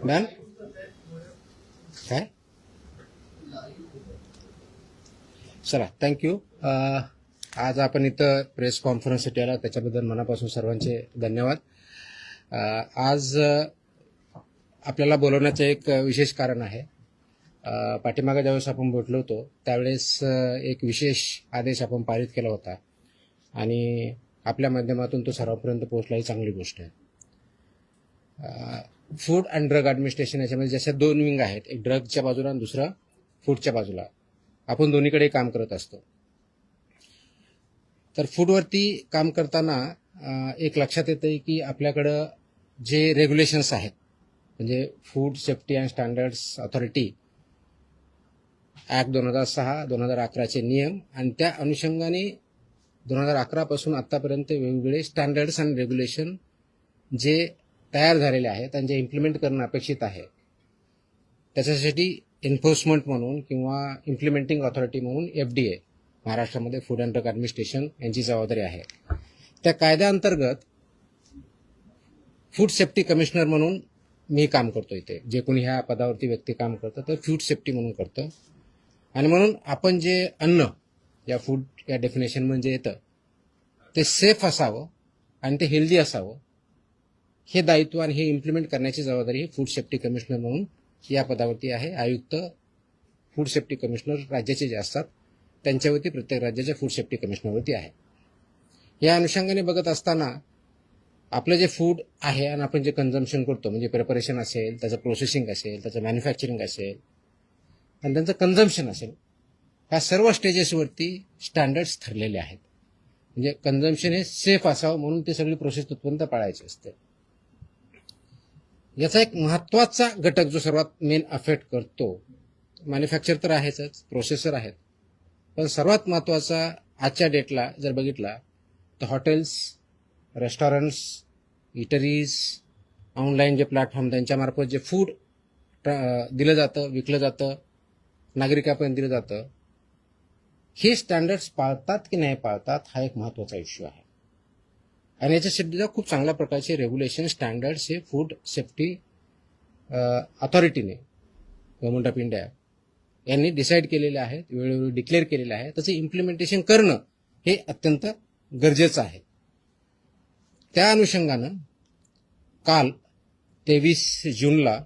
Done काय चला thank you. आज आपण इथं प्रेस कॉन्फरन्ससाठी आला त्याच्याबद्दल मनापासून सर्वांचे धन्यवाद. आज आपल्याला बोलवण्याचं एक विशेष कारण आहे. पाठीमागे ज्यावेळेस आपण भेटलो होतो त्यावेळेस एक विशेष आदेश आपण पारित केला होता आणि आपल्या माध्यमातून तो सर्वांपर्यंत पोहोचला ही चांगली गोष्ट आहे. फूड अँड ड्रग ॲडमिनिस्ट्रेशन याच्यामध्ये जशा दोन विंग आहेत, एक ड्रगच्या बाजूला आणि दुसरं फूडच्या बाजूला. आपण दोन्हीकडे काम करत असतो. तर फूडवरती काम करताना एक लक्षात येतं की आपल्याकडं जे रेग्युलेशन्स आहेत म्हणजे food safety and standards authority act 2006, 2011चे नियम आणि त्या अनुषंगाने 2011 पासून आत्तापर्यंत वेगवेगळे स्टँडर्ड्स आणि रेग्युलेशन जे तयार झालेले आहेत आणि जे इम्प्लिमेंट करणं अपेक्षित आहे त्याच्यासाठी एन्फोर्समेंट म्हणून किंवा इम्प्लिमेंटिंग ऑथॉरिटी म्हणून FDA महाराष्ट्रामध्ये फूड अँड ड्रग ॲडमिनिस्ट्रेशन यांची जबाबदारी आहे. त्या कायद्याअंतर्गत फूड सेफ्टी कमिशनर म्हणून मी काम करतो इथे. जे कोणी ह्या पदावरती व्यक्ती काम करतं तर फूड सेफ्टी म्हणून करतं आणि म्हणून आपण जे अन्न या फूड या डेफिनेशन म्हणजे येतं ते सेफ असावं आणि ते हेल्दी असावं हे दायित्व आणि हे इम्प्लिमेंट करण्याची जबाबदारी ही फूड सेफ्टी कमिशनर म्हणून या पदावरती आहे. आयुक्त फूड सेफ्टी कमिशनर राज्याचे जे असतात त्यांच्यावरती प्रत्येक राज्याच्या फूड सेफ्टी कमिशनरवरती आहे. या अनुषंगाने बघत असताना आपलं जे फूड आहे आणि आपण जे कन्झम्पशन करतो म्हणजे प्रिपरेशन असेल, त्याचं प्रोसेसिंग असेल, त्याचं मॅन्युफॅक्चरिंग असेल आणि त्यांचं कन्झम्पशन असेल, ह्या सर्व स्टेजेसवरती स्टँडर्ड्स ठरलेले आहेत. म्हणजे कन्झम्पशन हे सेफ असावं म्हणून ते सगळी प्रोसेस तत्पर्यंत पाळायची असते. याचा एक महत्त्वाचा घटक जो सर्वात मेन अफेक्ट करतो, मॅन्युफॅक्चर तर आहेच, प्रोसेसर आहेत, पण सर्वात महत्त्वाचा आजच्या डेटला जर बघितला तर हॉटेल्स, रेस्टॉरंट्स, इटरीज, ऑनलाईन जे प्लॅटफॉर्म त्यांच्यामार्फत जे फूड दिलं जातं, विकलं जातं, नागरिकांपर्यंत दिलं जातं, हे स्टँडर्ड्स पाळतात की नाही पाळतात हा एक महत्त्वाचा इश्यू आहे. आणि याच्यासाठी खूप चांगल्या प्रकारचे रेग्युलेशन स्टँडर्ड्स हे फूड सेफ्टी ऑथॉरिटीने गव्हर्नमेंट ऑफ इंडिया यांनी डिसाईड केलेले आहेत, वेळोवेळी डिक्लेअर केलेले आहे. त्याचं इम्प्लिमेंटेशन करणं हे अत्यंत गरजेचं आहे. त्या अनुषंगानं काल 23 जूनला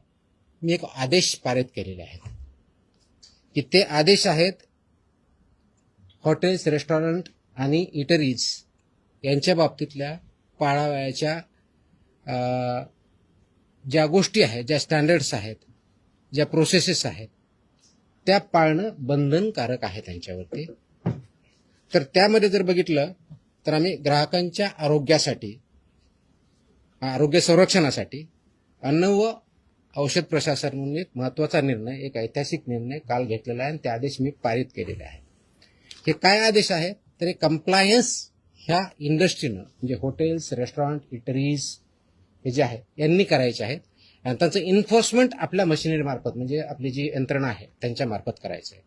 मी एक आदेश पारित केलेले आहेत की ते आदेश आहेत हॉटेल्स, रेस्टॉरंट आणि इटरीज यांच्या बाबतीतल्या पाळावयाच्या ज्या गोष्टी आहेत, ज्या स्टँडर्ड्स आहेत, ज्या प्रोसेसेस आहेत त्या पाळणं बंधनकारक आहे त्यांच्यावरती. तर त्यामध्ये जर बघितलं तर आम्ही ग्राहकांच्या आरोग्यासाठी, आरोग्य संरक्षणासाठी अन्न व औषध प्रशासन म्हणून एक महत्त्वाचा निर्णय, एक ऐतिहासिक निर्णय काल घेतलेला आहे आणि ते आदेश मी पारित केलेले आहे. हे काय आदेश आहेत तर हे कंप्लायन्स ह्या इंडस्ट्रीनं म्हणजे हॉटेल्स, रेस्टॉरंट, इटरीज हे जे आहे यांनी करायचे आहेत आणि त्यांचं इन्फोर्समेंट आपल्या मशिनरीमार्फत म्हणजे आपली जी यंत्रणा आहे त्यांच्यामार्फत करायचं आहे.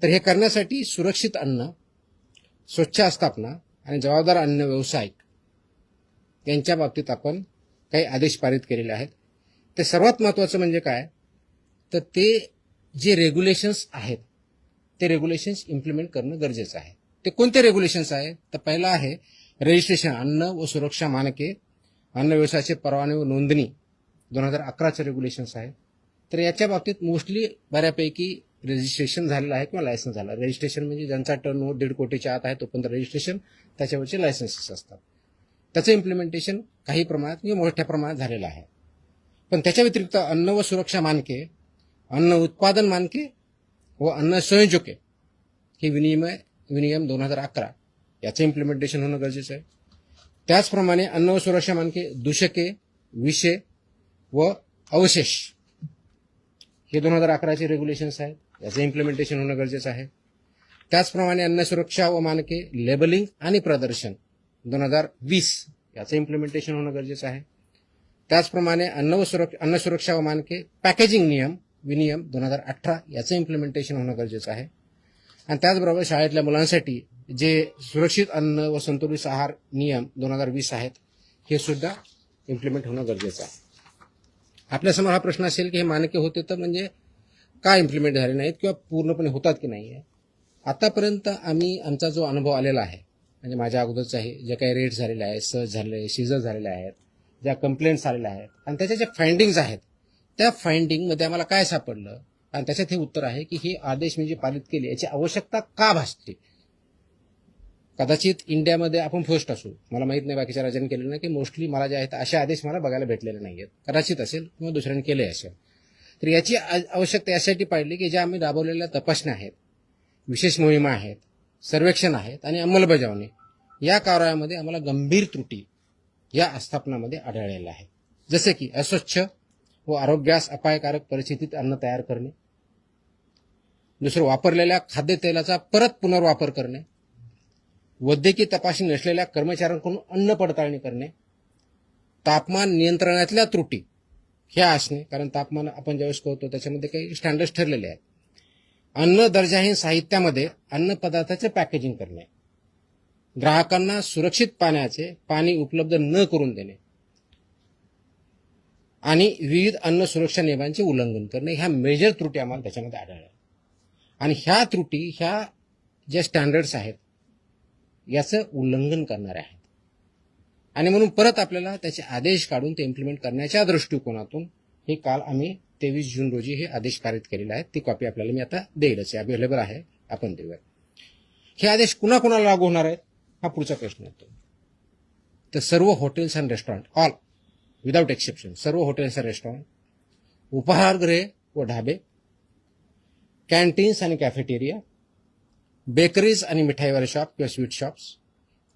तर हे करण्यासाठी सुरक्षित अन्न, स्वच्छ आस्थापना आणि जबाबदार अन्न व्यावसायिक यांच्या बाबतीत आपण काही आदेश पारित केलेले आहेत. ते सर्वात महत्त्वाचं म्हणजे काय तर ते जे रेग्युलेशन्स आहेत ते रेग्युलेशन्स इम्प्लिमेंट करणं गरजेचं आहे. ते कोणते रेग्युलेशन्स आहेत तर पहिलं आहे रजिस्ट्रेशन, अन्न व सुरक्षा मानके, अन्न व्यवसायाचे परवाने व नोंदणी 2011चे रेग्युलेशन्स आहेत. तर याच्या बाबतीत मोस्टली बऱ्यापैकी रजिस्ट्रेशन झालेलं आहे किंवा लायसन्स झालं. रजिस्ट्रेशन म्हणजे ज्यांचा टर्नओव्हर 1.5 कोटीच्या आत आहे तोपर्यंत रजिस्ट्रेशन, त्याच्यावरचे लायसन्सेस असतात. त्याचं इम्प्लिमेंटेशन काही प्रमाणात किंवा मोठ्या प्रमाणात झालेलं आहे. पण त्याच्या व्यतिरिक्त अन्न व सुरक्षा मानके, अन्न उत्पादन मानके व अन्न संयोजके हे विनियम 2011 याचं इम्प्लिमेंटेशन होणं गरजेचं आहे. त्याचप्रमाणे अन्न व सुरक्षा मानके, दूषके, विषे व अवशेष हे 2011चे रेग्युलेशन्स आहेत, याचं इम्प्लिमेंटेशन होणं गरजेचं आहे. त्याचप्रमाणे अन्न सुरक्षा व मानके, लेबलिंग आणि प्रदर्शन 2020 याचं इम्प्लिमेंटेशन होणं गरजेचं आहे. त्याचप्रमाणे अन्न सुरक्षा व मानके, पॅकेजिंग विनियम 2018 याचं इम्प्लिमेंटेशन होणं गरजेचं आहे. आणि त्याचबरोबर शाळेतल्या मुलांसाठी जे सुरक्षित अन्न व संतुलित आहार नियम 2020 आहेत हे सुद्धा इम्प्लिमेंट होणं गरजेचं आहे. आपल्यासमोर हा प्रश्न असेल की हे मानके होते तर म्हणजे का इम्प्लिमेंट झाले नाहीत किंवा पूर्णपणे होतात की नाही आहे. आतापर्यंत आमचा जो अनुभव आलेला आहे म्हणजे माझ्या अगोदरचाही जे काही रेट झालेले आहेत, सर्च झालेले, सीजर झालेले आहेत, ज्या कंप्लेंट्स आलेल्या आहेत आणि त्याच्या ज्या फाइंडिंग्ज आहेत, त्या फाइंडिंगमध्ये आम्हाला काय सापडलं आणि त्याच्यात हे उत्तर आहे की हे आदेश मी जे पारित केले याची आवश्यकता का भासते. कदाचित इंडियामध्ये आपण फर्स्ट असू, मला माहित नाही बाकीच्या राज्यांनी केलेलं नाही, की मोस्टली मला जे आहेत असे आदेश मला बघायला भेटलेले नाहीयेत. कदाचित असेल किंवा दुसऱ्यांनी केले असेल. तर याची आवश्यकता यासाठी पाडली की ज्या आम्ही राबवलेल्या तपासण्या आहेत, विशेष मोहिमा आहेत, सर्वेक्षण आहेत आणि अंमलबजावणी या कार्यामध्ये आम्हाला गंभीर त्रुटी या आस्थापनामध्ये आढळलेल्या आहेत. जसे की अस्वच्छ व आरोग्यास अपायकारक परिस्थितीत अन्न तयार करणे, दुसरं वापरलेल्या खाद्यतेलाचा परत पुनर्वापर करणे, वैद्यकीय तपासणी नसलेल्या कर्मचाऱ्यांकडून अन्न पडताळणी करणे, तापमान नियंत्रणातल्या त्रुटी ह्या असणे, कारण तापमान आपण ज्यावेळेस करतो त्याच्यामध्ये काही स्टँडर्ड्स ठरलेले आहेत, अन्न दर्जाहीन साहित्यामध्ये अन्न पदार्थाचे पॅकेजिंग करणे, ग्राहकांना सुरक्षित पाणी उपलब्ध न करून देणे आणि विविध अन्न सुरक्षा नियमांचे उल्लंघन करणे, ह्या मेजर त्रुटी आम्हाला त्याच्यामध्ये आढळल्या. आणि ह्या त्रुटी ह्या ज्या स्टँडर्ड्स आहेत याचं उल्लंघन करणारे आहेत आणि म्हणून परत आपल्याला त्याचे आदेश काढून ते इम्प्लिमेंट करण्याच्या दृष्टिकोनातून हे काल आम्ही 23 जून रोजी हे आदेश पारित केलेले आहेत. ती कॉपी आपल्याला मी आता देईलच, अवेलेबल आहे, आपण देऊया. हे आदेश कुणाकुणाला लागू होणार आहेत हा पुढचा प्रश्न येतो. तर सर्व hotels and restaurant, all without exception, सर्व हॉटेल्स अँड रेस्टॉरंट, उपाहारगृहे व ढाबे, कॅन्टीन्स आणि कॅफेटेरिया, बेकरीज आणि मिठाईवाले शॉप किंवा sweet shops,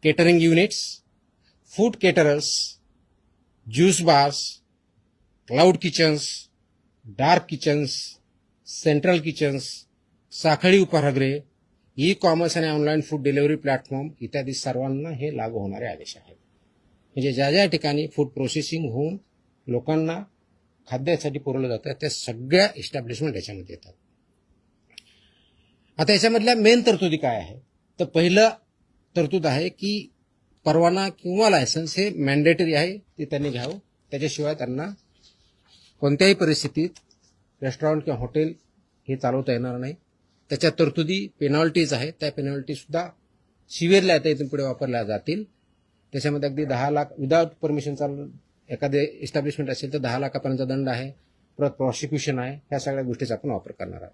catering units, food caterers, juice bars, cloud kitchens, dark kitchens, central kitchens, साखळी उपाहारगृहे, ई कॉमर्स आणि ऑनलाईन फूड डिलिव्हरी प्लॅटफॉर्म इत्यादी सर्वांना हे लागू होणारे आदेश आहेत. म्हणजे ज्या ज्या ठिकाणी फूड प्रोसेसिंग होऊन लोकांना खाद्यासाठी पुरवलं जातं त्या सगळ्या इस्टॅब्लिशमेंट याच्यामध्ये येतात. आता याच्यामधल्या मेन तरतुदी काय आहे, तर पहिलं तरतूद आहे की परवाना किंवा लायसन्स हे मॅन्डेटरी आहे, ते त्यांनी घ्यावं. त्याच्याशिवाय त्यांना कोणत्याही परिस्थितीत रेस्टॉरंट किंवा हॉटेल हे चालवता येणार नाही. त्याच्या तरतुदी पेनॉल्टीज आहेत, त्या पेनॉल्टी सुद्धा सिव्हिअरली आता इथून पुढे वापरल्या जातील. त्याच्यामध्ये अगदी 10 लाख विदाउट परमिशन चालू एखादे इस्टॅब्लिशमेंट असेल तर 10 लाखापर्यंत दंड आहे, परत प्रॉसिक्युशन आहे. ह्या सगळ्या गोष्टीचा आपण वापर करणार आहोत.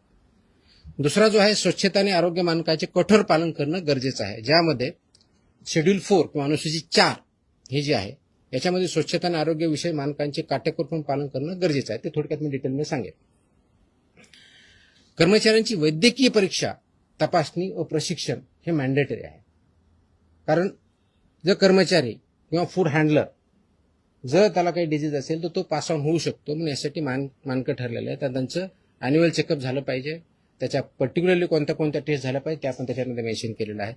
दुसरा जो आहे स्वच्छता आणि आरोग्य मानकाचे कठोर पालन करणं गरजेचं आहे, ज्यामध्ये शेड्यूल 4 किंवा अनुसूची 4 हे जे आहे याच्यामध्ये स्वच्छता आणि आरोग्य विषयी मानकांचे काटेकोरपणे पालन करणं गरजेचं आहे. ते थोडक्यात मी डिटेलमध्ये सांगेन. कर्मचाऱ्यांची वैद्यकीय परीक्षा, तपासणी व प्रशिक्षण हे मॅन्डेटरी आहे. कारण जर कर्मचारी किंवा फूड हँडलर जर त्याला काही डिजीज असेल तर तो पास ऑन होऊ शकतो. म्हणून यासाठी मानकं ठरलेलं आहे. तर त्यांचं अॅन्युअल चेकअप झालं पाहिजे, त्याच्या पर्टिक्युलरली कोणत्या कोणत्या टेस्ट झाल्या पाहिजे ते आपण त्याच्यामध्ये मेन्शन केलेलं आहे.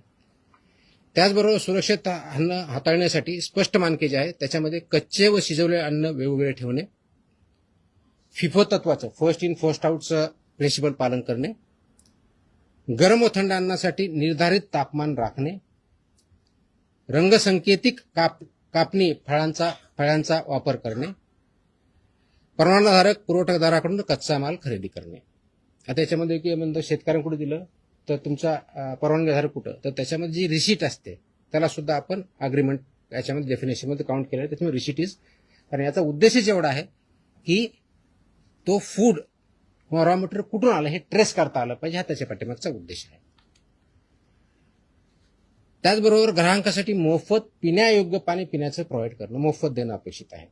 त्याचबरोबर सुरक्षित अन्न हाताळण्यासाठी स्पष्ट मानके जे आहेत त्याच्यामध्ये कच्चे व शिजवलेले अन्न वेगवेगळे ठेवणे, फिफो तत्वाचं फर्स्ट इन फर्स्ट आउटचं प्रिन्सिपल पालन करणे, गरम व थंड अन्नासाठी निर्धारित तापमान राखणे, रंगसंकेतिक कापणी फळांचा वापर करणे, परवानाधारक पुरवठादाराकडून कच्चा माल खरेदी करणे. आता याच्यामध्ये की म्हणतो शेतकऱ्यांकडे दिलं तर तुमचा परवानगीधारक कुठं, तर त्याच्यामध्ये जी रिसीट असते त्याला सुद्धा आपण अग्रीमेंट याच्यामध्ये डेफिनेशनमध्ये काउंट केलं आहे. त्याच्यामुळे रिसीट इज, कारण याचा उद्देशच एवढा आहे की तो फूड किंवा रॉ मटेरियल कुठून आलं हे ट्रेस करता आलं पाहिजे, हा त्याच्या पाठीमागचा उद्देश आहे. त्याचबरोबर ग्राहकांसाठी मोफत पिण्यायोग्य पाणी पिण्याचं प्रोव्हाइड करणं, मोफत देणं अपेक्षित आहे.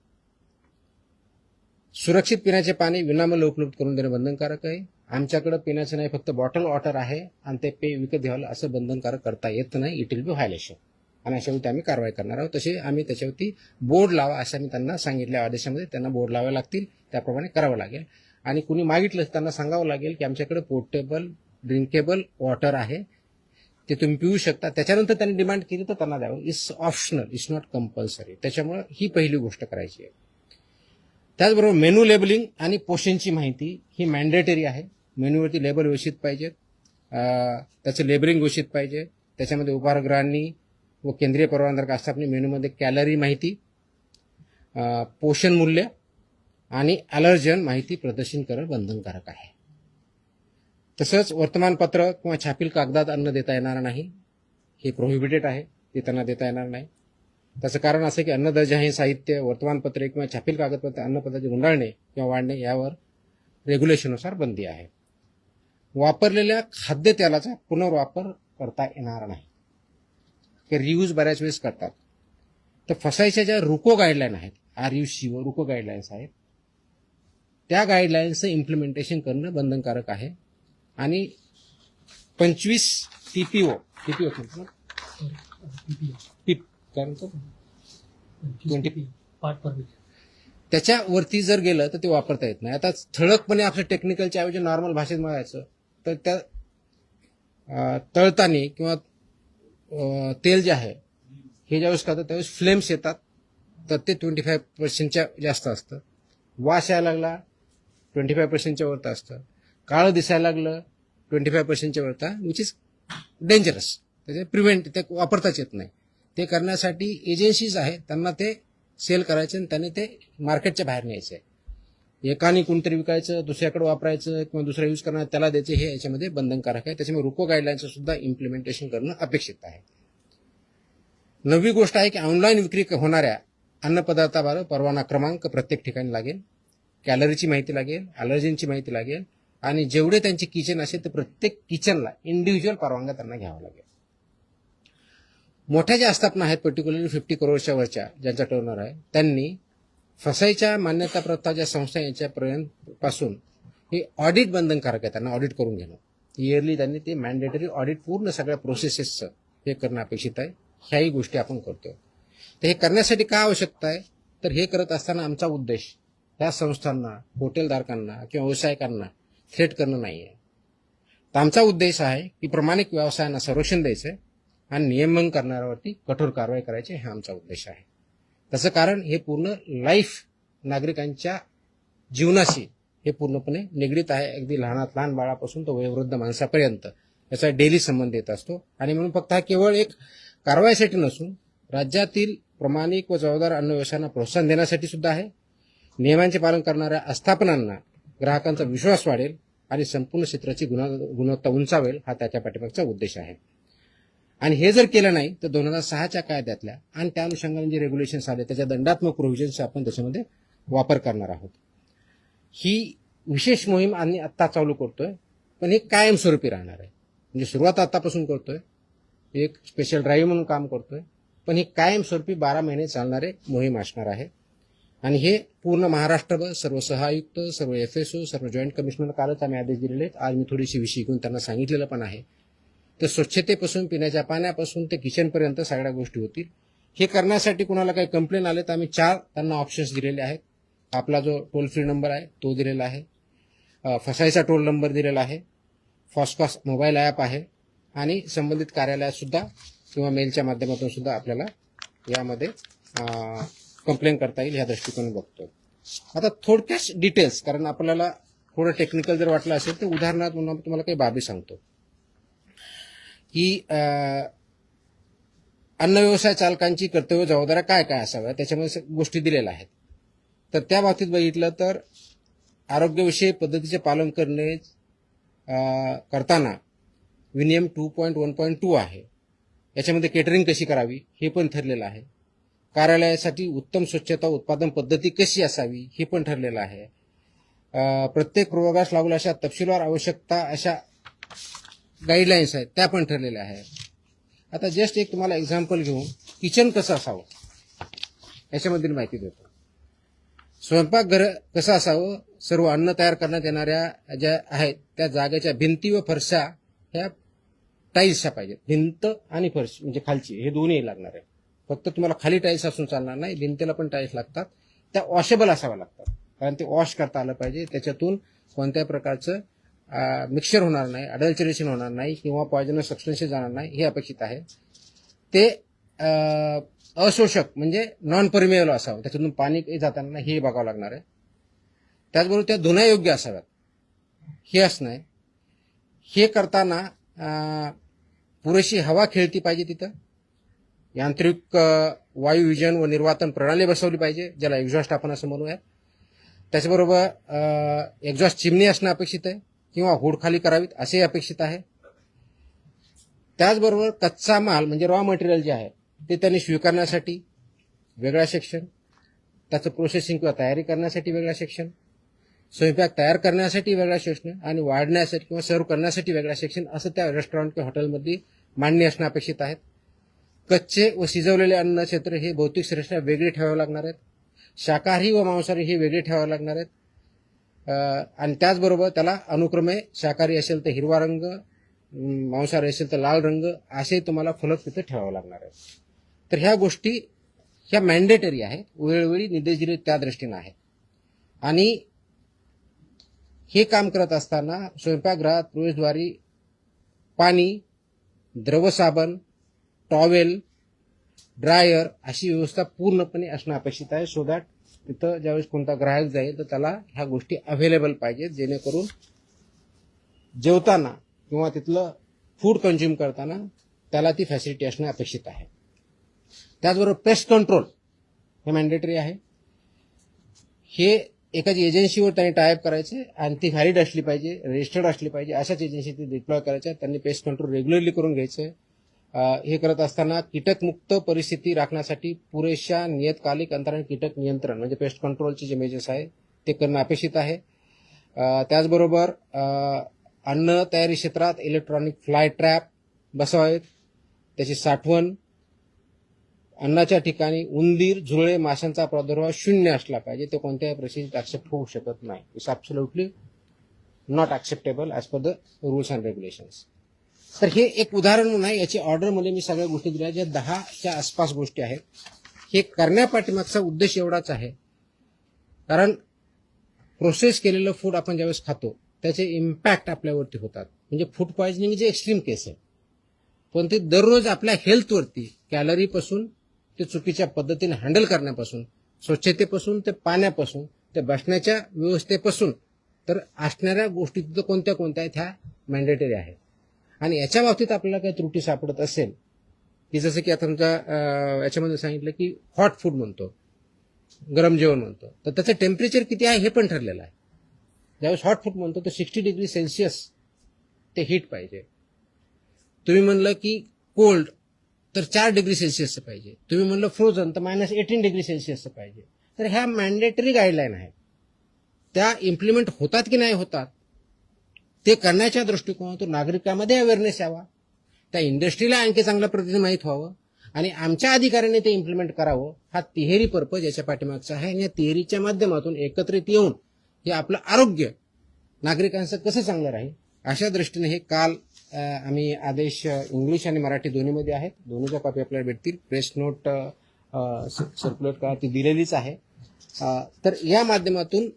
सुरक्षित पिण्याचे पाणी विनामूल्य उपलब्ध करून देणं बंधनकारक आहे. आमच्याकडे पिण्याचं नाही, फक्त बॉटल वॉटर आहे आणि ते पे विकत घ्यावं असं बंधनकारक करता येत नाही. इट विल बी व्हायलेशन आणि अशावरती आम्ही कारवाई करणार आहोत. तसे आम्ही त्याच्यावरती बोर्ड लावा असं मी त्यांना सांगितल्या आदेशामध्ये, त्यांना बोर्ड लावावे लागतील, त्याप्रमाणे करावं लागेल. आणि कुणी मागितलं त्यांना सांगावं लागेल की आमच्याकडे पोर्टेबल ड्रिंकेबल वॉटर आहे, ते तुम्ही पिऊ शकता. त्याच्यानंतर त्यांनी डिमांड केली तर त्यांना द्यावं. It's optional, it's not compulsory. त्याच्यामुळे ही पहिली गोष्ट करायची आहे. त्याचबरोबर मेनू लेबलिंग आणि पोषणची माहिती ही मॅन्डेटरी आहे. मेन्यूवरती लेबल व्यवस्थित पाहिजे, त्याचं लेबलिंग व्यवस्थित पाहिजे. त्याच्यामध्ये उपाहारगृहांनी व केंद्रीय परवानाधारक आस्थापने मेनूमध्ये कॅलरी माहिती, पोषण मूल्य, आणि ॲलर्जन माहिती प्रदर्शन करणं बंधनकारक आहे. तसंच वर्तमानपत्र किंवा छापील कागदात अन्न देता येणार नाही, हे प्रोहिबिटेड आहे, ते त्यांना देता येणार नाही. त्याचं कारण असं की अन्नदर्जा हे साहित्य, वर्तमानपत्रे किंवा छापील कागदपत्र अन्नपदार्थ गुंडाळणे किंवा वाढणे यावर रेग्युलेशननुसार बंदी आहे. वापरलेल्या खाद्यतेलाचा पुनर्वापर करता येणार नाही, ते रियूज बऱ्याच वेळेस करतात. तर फसायच्या ज्या रुको गाईडलाईन आहेत, RUC रुको गाईडलाईन्स आहेत, त्या गाईडलाईन्सचं इम्प्लिमेंटेशन करणं बंधनकारक आहे. आणि 25 TPO त्याच्यावरती जर गेलं तर ते वापरता येत नाही. आता ठळकपणे आपल्या टेक्निकलच्या ऐवजी नॉर्मल भाषेत म्हणायचं तर त्या तळताना किंवा तेल जे आहे हे ज्यावेळेस खातं त्यावेळेस फ्लेम्स येतात, तर ते 25% जास्त असतं. वास यायला लागला 25% वरता असतं. काळं दिसायला लागलं 25% वरता, विच इज डेंजरस. त्याचे प्रिव्हेंट ते वापरताच येत नाही. ते करण्यासाठी एजन्सीज आहेत, त्यांना ते सेल करायचे आणि त्याने ते मार्केटच्या बाहेर न्यायचं आहे. एकाने कोणतरी विकायचं, दुसऱ्याकडे वापरायचं किंवा दुसरा यूज करणार त्याला द्यायचे, हे याच्यामध्ये बंधनकारक आहे. त्याच्यामुळे रुको गाईडलाईनचं सुद्धा इम्प्लिमेंटेशन करणं अपेक्षित आहे. नवी गोष्ट आहे की ऑनलाईन विक्री होणाऱ्या अन्नपदार्थाबाबत परवाना क्रमांक प्रत्येक ठिकाणी लागेल, कॅलरीची माहिती लागेल, ॲलर्जींची माहिती लागेल, आणि जेवढे त्यांचे किचन असेल तर प्रत्येक किचनला इंडिव्हिज्युअल परवानग्या त्यांना घ्यावा लागेल. मोठ्या ज्या आस्थापना आहेत, पर्टिक्युलरली 50 करोडच्या वरच्या ज्यांचा टर्नर आहे, त्यांनी फसाईच्या मान्यताप्राप्त ज्या संस्था यांच्यापर्यंत पासून हे ऑडिट बंधनकारक आहे, त्यांना ऑडिट करून घेणं. इयरली त्यांनी ते मॅन्डेटरी ऑडिट पूर्ण सगळ्या प्रोसेसेसचं हे करणं अपेक्षित आहे. ह्याही गोष्टी आपण करतोय. तर हे करण्यासाठी काय आवश्यकता आहे, तर हे करत असताना आमचा उद्देश त्या संस्थांना, हॉटेलधारकांना किंवा व्यावसायिकांना थ्रेट करणं नाही आहे. तर आमचा उद्देश आहे की प्रामाणिक व्यवसायांना संरक्षण द्यायचं आणि नियमन करणाऱ्यावरती कठोर कारवाई करायची, हा आमचा उद्देश आहे. त्याचं कारण हे पूर्ण लाईफ नागरिकांच्या जीवनाशी हे पूर्णपणे निगडीत आहे. अगदी लहानात लहान बाळापासून तो वयोवृद्ध माणसापर्यंत याचा डेली संबंध येत असतो. आणि म्हणून फक्त हा केवळ एक कारवाईसाठी नसून राज्यातील प्रामाणिक व जबाबदार अन्न व्यवसायांना प्रोत्साहन देण्यासाठी सुद्धा आहे. नियमांचे पालन करणाऱ्या आस्थापनांना ग्राहकांचा विश्वास वाढेल आणि संपूर्ण क्षेत्राची गुणवत्ता उंचावेल, हा त्याच्या पाठीमागचा उद्देश आहे. आणि हे जर केलं नाही तर 2006च्या कायद्यातल्या आणि त्या अनुषंगाने जे रेग्युलेशन्स आले त्याच्या दंडात्मक प्रोव्हिजन्स आपण त्याच्यामध्ये वापर करणार आहोत. ही विशेष मोहीम आम्ही आत्ता चालू करतोय, पण हे कायमस्वरूपी राहणार आहे. म्हणजे सुरुवात आतापासून करतोय, एक स्पेशल ड्राईव्ह म्हणून काम करतोय, पण ही कायमस्वरूपी 12 महिने चालणारे मोहीम असणार आहे. आणि हे पूर्ण महाराष्ट्रभर सर्व सहायुक्त, सर्व FSO, सर्व जॉईंट कमिशनर कालच आम्ही आदेश दिलेले आहेत. आज मी थोडीशी विषय घेऊन त्यांना सांगितलेलं पण आहे. तर स्वच्छतेपासून, पिण्याच्या पाण्यापासून ते किचनपर्यंत सगळ्या गोष्टी होतील. हे करण्यासाठी कुणाला काही कंप्लेन आले तर आम्ही 4 त्यांना ऑप्शन्स दिलेले आहेत. आपला जो टोल फ्री नंबर आहे तो दिलेला आहे, फसाईचा टोल नंबर दिलेला आहे, फॉस्कॉस मोबाईल ॲप आहे, आणि संबंधित कार्यालयात सुद्धा किंवा मेलच्या माध्यमातून सुद्धा आपल्याला यामध्ये कंप्लेन करता येईल, ह्या दृष्टिकोनाने बघतोय. आता थोडक्याच डिटेल्स, कारण आपल्याला थोडं टेक्निकल जर वाटलं असेल तर उदाहरणार्थ म्हणून तुम्हाला काही बाबी सांगतो की अन्न व्यवसाय चालकांची कर्तव्य जबाबदाऱ्या काय काय असाव्या, त्याच्यामध्ये गोष्टी दिलेल्या आहेत. तर त्या बाबतीत बघितलं तर आरोग्यविषयक पद्धतीचे पालन करणे करताना विनियम 2.1.2 आहे. याच्यामध्ये केटरिंग कशी करावी हे पण ठरलेलं आहे. कार्यालयासाठी उत्तम स्वच्छता उत्पादन पद्धती कशी असावी हे पण ठरलेलं आहे. प्रत्येक प्रयोगास लागू अशा तपशीलवार आवश्यकता अशा गाईडलाईन्स आहेत त्या पण ठरलेल्या आहेत. आता जस्ट एक तुम्हाला एक्झाम्पल घेऊन किचन कसं असावं याच्यामधील माहिती देतो. स्वयंपाकघर कसं असावं, सर्व अन्न तयार करण्यात येणाऱ्या ज्या आहेत त्या जागेच्या भिंती व फरशा ह्या टाईल्सच्या पाहिजेत. भिंत आणि फरशी म्हणजे खालची, हे दोन्ही लागणार आहे. फक्त तुम्हाला खाली टाईल्स असून चालणार नाही, भिंतीला पण टाईल्स लागतात. त्या वॉशेबल असाव्या लागतात, कारण ते वॉश करता आलं पाहिजे. त्याच्यातून कोणत्याही प्रकारचं मिक्सचर होणार नाही, अडल्टरेशन होणार नाही किंवा पॉयझनस सबस्टन्सेस जाणार नाही, हे अपेक्षित आहे. ते अशोषक म्हणजे नॉन परमिएबल असावं, त्याच्यातून पाणी जाताना हे बघावं लागणार आहे. त्याचबरोबर त्या धुण्यायोग्य असाव्यात, हे असणं आहे. हे करताना पुरेशी हवा खेळती पाहिजे तिथं. यांत्रिक वायू विजन व निर्वातन प्रणाली बसवली पाहिजे, ज्याला एक्झॉस्ट आपण असं म्हणूया. त्याचबरोबर एक्झॉस्ट चिमणी असणं अपेक्षित आहे किंवा होड खाली करावीत असेही अपेक्षित आहे. त्याचबरोबर कच्चा माल म्हणजे रॉ मटेरियल जे आहे ते त्यांनी स्वीकारण्यासाठी वेगळा सेक्शन, त्याचं प्रोसेसिंग किंवा तयारी करण्यासाठी वेगळा सेक्शन, स्वयंपाक तयार करण्यासाठी वेगळा सेक्शन आणि वाढण्यासाठी किंवा सर्व्ह करण्यासाठी वेगळा सेक्शन असं त्या रेस्टॉरंट किंवा हॉटेलमध्ये मांडणी असणं अपेक्षित आहेत. कच्चे व शिजवलेले अन्न क्षेत्र हे भौतिक श्रेष्ठता वेगळी ठेवावे लागणार आहेत. शाकाहारी व मांसाहारी हे वेगळे ठेवावे लागणार आहेत. आणि त्याचबरोबर त्याला अनुक्रमे शाकाहारी असेल तर हिरवा रंग, मांसाहारी असेल तर लाल रंग असे तुम्हाला फलक तिथे ठेवावे लागणार आहेत. तर ह्या गोष्टी ह्या मॅन्डेटरी आहेत, वेळोवेळी निर्देश दिले त्या दृष्टीनं आहेत. आणि हे काम करत असताना स्वयंपाकगृहात प्रवेशद्वारी पाणी, द्रवसाबण, टॉवेल, ड्रायर अशी व्यवस्था पूर्णपणे असणं अपेक्षित आहे. सो दॅट तिथं ज्यावेळेस कोणता ग्राहक जाईल तर त्याला ह्या गोष्टी अवेलेबल पाहिजेत, जेणेकरून जेवताना किंवा तिथलं फूड कन्झ्युम करताना त्याला ती फॅसिलिटी असणं अपेक्षित आहे. त्याचबरोबर पेस्ट कंट्रोल हे मॅन्डेटरी आहे. हे एखादी एजन्सीवर त्यांनी टायअप करायचे आणि ती व्हॅलिड असली पाहिजे, रजिस्टर्ड असली पाहिजे, अशाच एजन्सी ती डिप्लॉय करायच्या. त्यांनी पेस्ट कंट्रोल रेग्युलरली करून घ्यायचं. हे करत असताना कीटकमुक्त परिस्थिती राखण्यासाठी पुरेशा नियतकालिक अंतराने कीटक नियंत्रण म्हणजे पेस्ट कंट्रोलचे जे मेजर्स आहे ते करणं अपेक्षित आहे. त्याचबरोबर अन्न तयारी क्षेत्रात इलेक्ट्रॉनिक फ्लाय ट्रॅप बसवावेत, त्याची साठवण, अन्नाच्या ठिकाणी उंदीर, झुरळे, माशांचा प्रादुर्भाव शून्य असला पाहिजे. ते कोणत्याही परिस्थितीत ऍक्सेप्ट होऊ शकत नाही. It's absolutely not acceptable as per the rules and regulations. तर हे एक उदाहरण म्हणून आहे. याची ऑर्डरमध्ये मी सगळ्या गोष्टी दिल्या ज्या 10च्या आसपास गोष्टी आहेत. हे करण्यापाठीमागचा उद्देश एवढाच आहे, कारण प्रोसेस केलेलं फूड आपण ज्यावेळेस खातो त्याचे इम्पॅक्ट आपल्यावरती होतात. म्हणजे फूड पॉइझनिंग जे एक्स्ट्रीम केस आहे, पण ते दररोज आपल्या हेल्थवरती कॅलरीपासून ते चुकीच्या पद्धतीने हँडल करण्यापासून, स्वच्छतेपासून ते पाण्यापासून ते बसण्याच्या व्यवस्थेपासून तर असणाऱ्या गोष्टी तिथं कोणत्या कोणत्या आहेत ह्या मॅन्डेटरी आहेत. आणि याच्या बाबतीत आपल्याला काही त्रुटी सापडत असेल की जसं की आता तुमच्या याच्यामध्ये सांगितलं की हॉट फूड म्हणतो, गरम जेवण म्हणतो, तर त्याचं टेम्परेचर किती आहे हे पण ठरलेलं आहे. ज्यावेळेस हॉट फूड म्हणतो तर 60 डिग्री सेल्सिअस ते हीट पाहिजे. तुम्ही म्हणलं की कोल्ड तर 4 डिग्री सेल्सिअसचं पाहिजे. तुम्ही म्हणलं फ्रोझन तर -18 डिग्री सेल्सिअसचं पाहिजे. तर ह्या मॅन्डेटरी गाईडलाईन आहेत. त्या इम्प्लिमेंट होतात की नाही होतात ते करण्याच्या दृष्टिकोनातून नागरिकांमध्ये अवेअरनेस यावा, त्या इंडस्ट्रीला आणखी चांगल्या पद्धतीने माहीत व्हावं आणि आमच्या अधिकाऱ्यांनी ते इम्प्लिमेंट करावं. हा तिहेरी पर्पज याच्या पाठीमागचा आहे. आणि या तिहेरीच्या माध्यमातून एकत्रित येऊन हे आपलं आरोग्य नागरिकांचं कसं चांगलं राहील अशा दृष्टीने हे काल आम्ही आदेश इंग्लिश आणि मराठी दोन्हीमध्ये आहेत. दोन्हीच्या कॉपी आपल्याला भेटतील. प्रेस नोट सर्क्युलेट करा ती दिलेलीच आहे. तर या माध्यमातून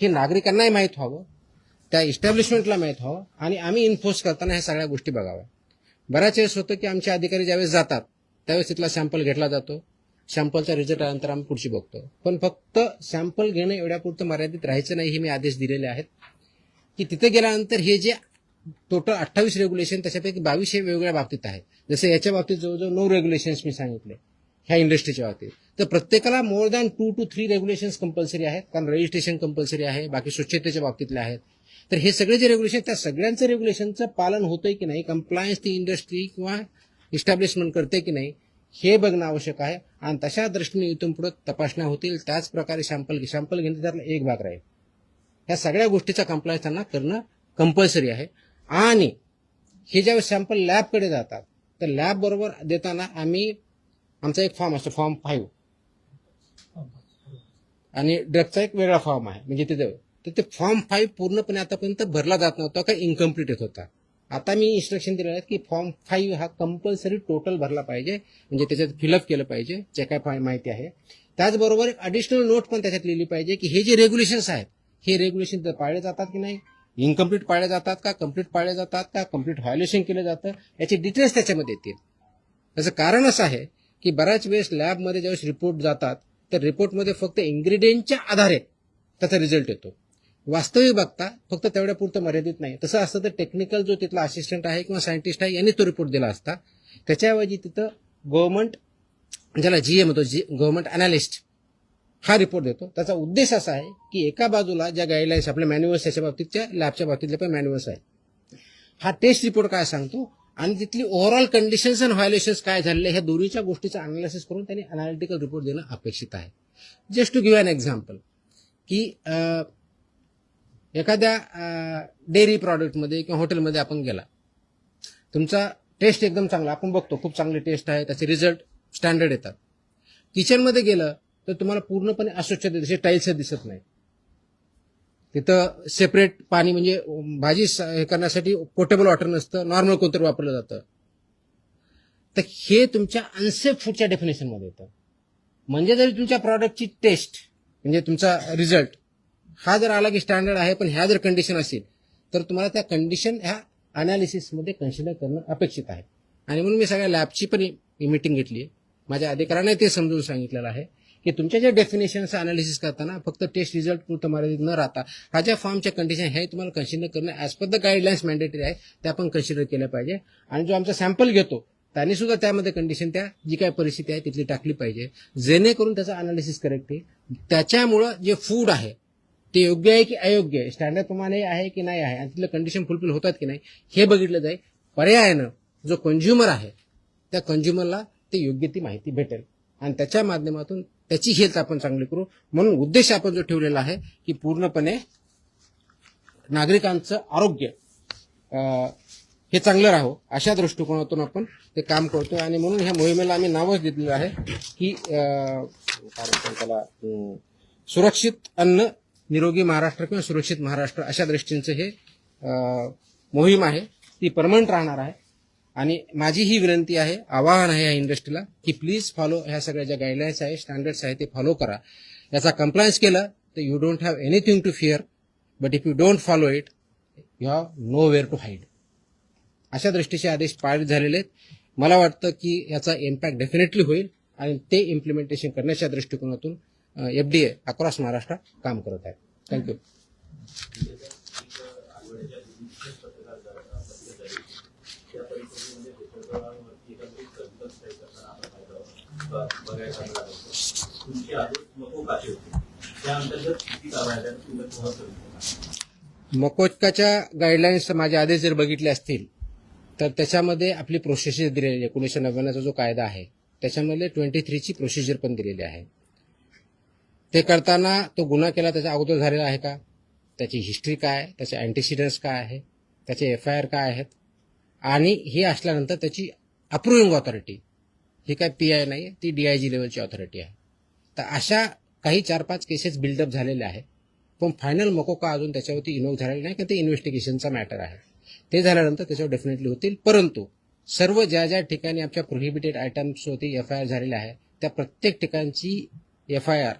हे नागरिकांनाही माहीत व्हावं, त्या इस्टॅब्लिशमेंटला माहीत व्हावं आणि आम्ही इन्फोर्स करताना ह्या सगळ्या गोष्टी बघाव्या. बऱ्याच वेळेस होतं की आमचे अधिकारी ज्यावेळेस जातात त्यावेळेस तिथला सॅम्पल घेतला जातो. सॅम्पलचा रिझल्ट आल्यानंतर आम्ही पुढची बघतो. पण फक्त सॅम्पल घेणं एवढ्यापुरतं मर्यादित राहायचं नाही. हे मी आदेश दिलेले आहेत की तिथे गेल्यानंतर हे जे टोटल 28 रेग्युलेशन त्याच्यापैकी 22 हे वेगवेगळ्या बाबतीत आहेत. जसं याच्या बाबतीत जवळजवळ 9 रेग्युलेशन्स मी सांगितले ह्या इंडस्ट्रीच्या बाबतीत. तर प्रत्येकाला more than 2 to 3 regulations compulsory आहेत, कारण रजिस्ट्रेशन कंपल्सरी आहे, बाकी स्वच्छतेच्या बाबतीतले आहेत. तर हे सगळे जे रेग्युलेशन त्या सगळ्यांचं रेग्युलेशनचं पालन होतंय की नाही, कंप्लायन्स ती इंडस्ट्री किंवा इस्टॅब्लिशमेंट करते की नाही हे बघणं आवश्यक आहे. आणि तशा दृष्टीने इथून पुढे तपासण्या होतील. त्याच प्रकारे सॅम्पल घेणं त्यातला एक भाग राहील. ह्या सगळ्या गोष्टीचा कंप्लायन्स त्यांना करणं कंपल्सरी आहे. आणि हे ज्यावेळेस सॅम्पल लॅबकडे जातात तर लॅब बरोबर देताना आमचा एक फॉर्म असतो, फॉर्म 5, आणि ड्रगचा एक वेगळा फॉर्म आहे. म्हणजे तिथे तर ते फॉर्म 5 पूर्णपणे आतापर्यंत भरला जात नव्हता का इनकम्प्लीट येत होता. आता मी इन्स्ट्रक्शन दिलेलं आहे की फॉर्म 5 हा कंपल्सरी टोटल भरला पाहिजे, म्हणजे त्याच्यात फिलअप केलं पाहिजे जे काय माहिती आहे. त्याचबरोबर एक अडिशनल नोट पण त्याच्यात लिहिली पाहिजे की हे जे रेग्युलेशन्स आहेत हे रेग्युलेशन पाळले जातात की नाही, इनकम्प्लीट पाळले जातात का, कम्प्लीट पाळले जातात का, कम्प्लीट व्हायोलेशन केलं जातं, याचे डिटेल्स त्याच्यामध्ये येतील. त्याचं कारण असं आहे की बऱ्याच वेळेस लॅबमध्ये ज्यावेळेस रिपोर्ट जातात तर रिपोर्टमध्ये फक्त इन्ग्रेडियंटच्या आधारे त्याचा रिझल्ट येतो. वास्तविक बघता फक्त तेवढ्या पुरतं मर्यादित नाही. तसं असतं तर टेक्निकल जो तिथला असिस्टंट आहे किंवा सायंटिस्ट आहे यांनी तो रिपोर्ट दिला असता. त्याच्याऐवजी तिथं गव्हर्नमेंट ज्याला GA म्हणतो, गव्हर्नमेंट अनालिस्ट हा रिपोर्ट देतो. त्याचा उद्देश असा आहे की एका बाजूला ज्या गाईडलाईन्स आपल्या मॅन्युअल्स त्याच्या बाबतीतच्या लॅबच्या बाबतीतले पण मॅन्युअल्स आहेत, हा टेस्ट रिपोर्ट काय सांगतो आणि तिथली ओव्हरऑल कंडिशन्स अँड व्हायोलेशन्स काय झालेले ह्या दोन्हीच्या गोष्टीचं अनालिसिस करून त्यांनी अनालिटिकल रिपोर्ट देणं अपेक्षित आहे. Just to give an example की एखाद्या डेअरी प्रॉडक्टमध्ये किंवा हॉटेलमध्ये आपण गेला, तुमचा टेस्ट एकदम चांगला, आपण बघतो खूप चांगली टेस्ट आहे, त्याचे रिझल्ट स्टँडर्ड येतात. किचनमध्ये गेलं तर तुम्हाला पूर्णपणे अस्वच्छता दिसते, टाईल्स दिसत नाही, तिथं सेपरेट पाणी म्हणजे भाजी हे करण्यासाठी पोर्टेबल वॉटर नसतं, नॉर्मल कोणतरी वापरलं जातं. तर हे तुमच्या अनसेफ फूडच्या डेफिनेशनमध्ये येतं. म्हणजे जरी तुमच्या प्रॉडक्टची टेस्ट म्हणजे तुमचा रिझल्ट हा जर आला की स्टँडर्ड आहे, पण ह्या जर कंडिशन असेल तर तुम्हाला त्या कंडिशन ह्या अनालिसिसमध्ये कन्सिडर करणं अपेक्षित आहे. आणि म्हणून मी सगळ्या लॅबची पण मीटिंग घेतली आहे. माझ्या अधिकाऱ्याने ते समजून सांगितलेलं आहे की तुमच्या ज्या डेफिनेशनचं अनालिसिस करताना फक्त टेस्ट रिझल्ट पुरतं मर्यादित न राहता हा ज्या फॉर्मच्या कंडिशन हे तुम्हाला कन्सिडर करणं as per the guidelines mandatory आहे त्या पण कन्सिडर केल्या पाहिजे. आणि जो आमचा सॅम्पल घेतो त्यांनी सुद्धा त्यामध्ये कंडिशन त्या जी काय परिस्थिती आहे तिथली टाकली पाहिजे, जेणेकरून त्याचं अनालिसिस करेक्ट आहे. त्याच्यामुळं जे फूड आहे ते योग्य आहे की अयोग्य आहे, स्टँडर्ड प्रमाणे आहे की नाही आहे, आणि तिथलं कंडिशन फुलफिल होतात की नाही हे बघितलं जाईल. पर्यायानं जो कंझ्युमर आहे त्या कंझ्युमरला ते योग्य ती माहिती भेटेल आणि त्याच्या माध्यमातून त्याची हेल्थ आपण चांगली करू. म्हणून उद्देश आपण जो ठेवलेला आहे की पूर्णपणे नागरिकांचं आरोग्य हे चांगलं राहो अशा दृष्टिकोनातून आपण ते काम करतो. आणि म्हणून ह्या मोहिमेला आम्ही नावच दिलेलं आहे की त्याला सुरक्षित अन्न निरोगी महाराष्ट्र किंवा सुरक्षित महाराष्ट्र अशा दृष्टीचं हे मोहीम आहे, ती परमनंट राहणार आहे. आणि माझी ही विनंती आहे, आवाहन आहे या इंडस्ट्रीला की प्लीज फॉलो ह्या सगळ्या ज्या गाईडलाईन्स आहे, स्टँडर्ड्स आहे ते फॉलो करा. याचा कंप्लायन्स केलं तर you don't have anything to fear, but if you don't follow it you have nowhere to hide. अशा दृष्टीचे आदेश पारित झालेले आहेत. मला वाटतं की याचा इम्पॅक्ट डेफिनेटली होईल आणि ते इम्प्लिमेंटेशन करण्याच्या दृष्टिकोनातून FDA अक्रॉस महाराष्ट्र काम करत आहे. थँक्यू. मकोचकाच्या गाईडलाईन्स माझे आदेश जर बघितले असतील तर त्याच्यामध्ये आपली प्रोसिजर दिलेली आहे. 1999चा जो कायदा आहे त्याच्यामध्ये 23ची प्रोसिजर पण दिलेली आहे. ते करताना तो गुन्हा केला त्याच्या अगोदर झालेला आहे का, त्याची हिस्ट्री काय, त्याचे अँटीसिडन्स काय आहे, त्याचे FIR काय आहेत, आणि हे असल्यानंतर त्याची अप्रुव्हिंग ऑथॉरिटी ही काय PI नाही, ती DIG लेवलची ऑथॉरिटी आहे. तर अशा काही 4-5 केसेस बिल्डअप झालेल्या आहेत, पण फायनल मकोका अजून त्याच्यावरती इन्व्होल्व झालेला नाही, कारण ते इन्व्हेस्टिगेशनचा मॅटर आहे. ते झाल्यानंतर त्याच्यावर डेफिनेटली होतील. परंतु सर्व ज्या ज्या ठिकाणी आपल्या प्रोहिबिटेड आयटम्सवरती FIR झालेल्या आहे त्या प्रत्येक ठिकाणची FIR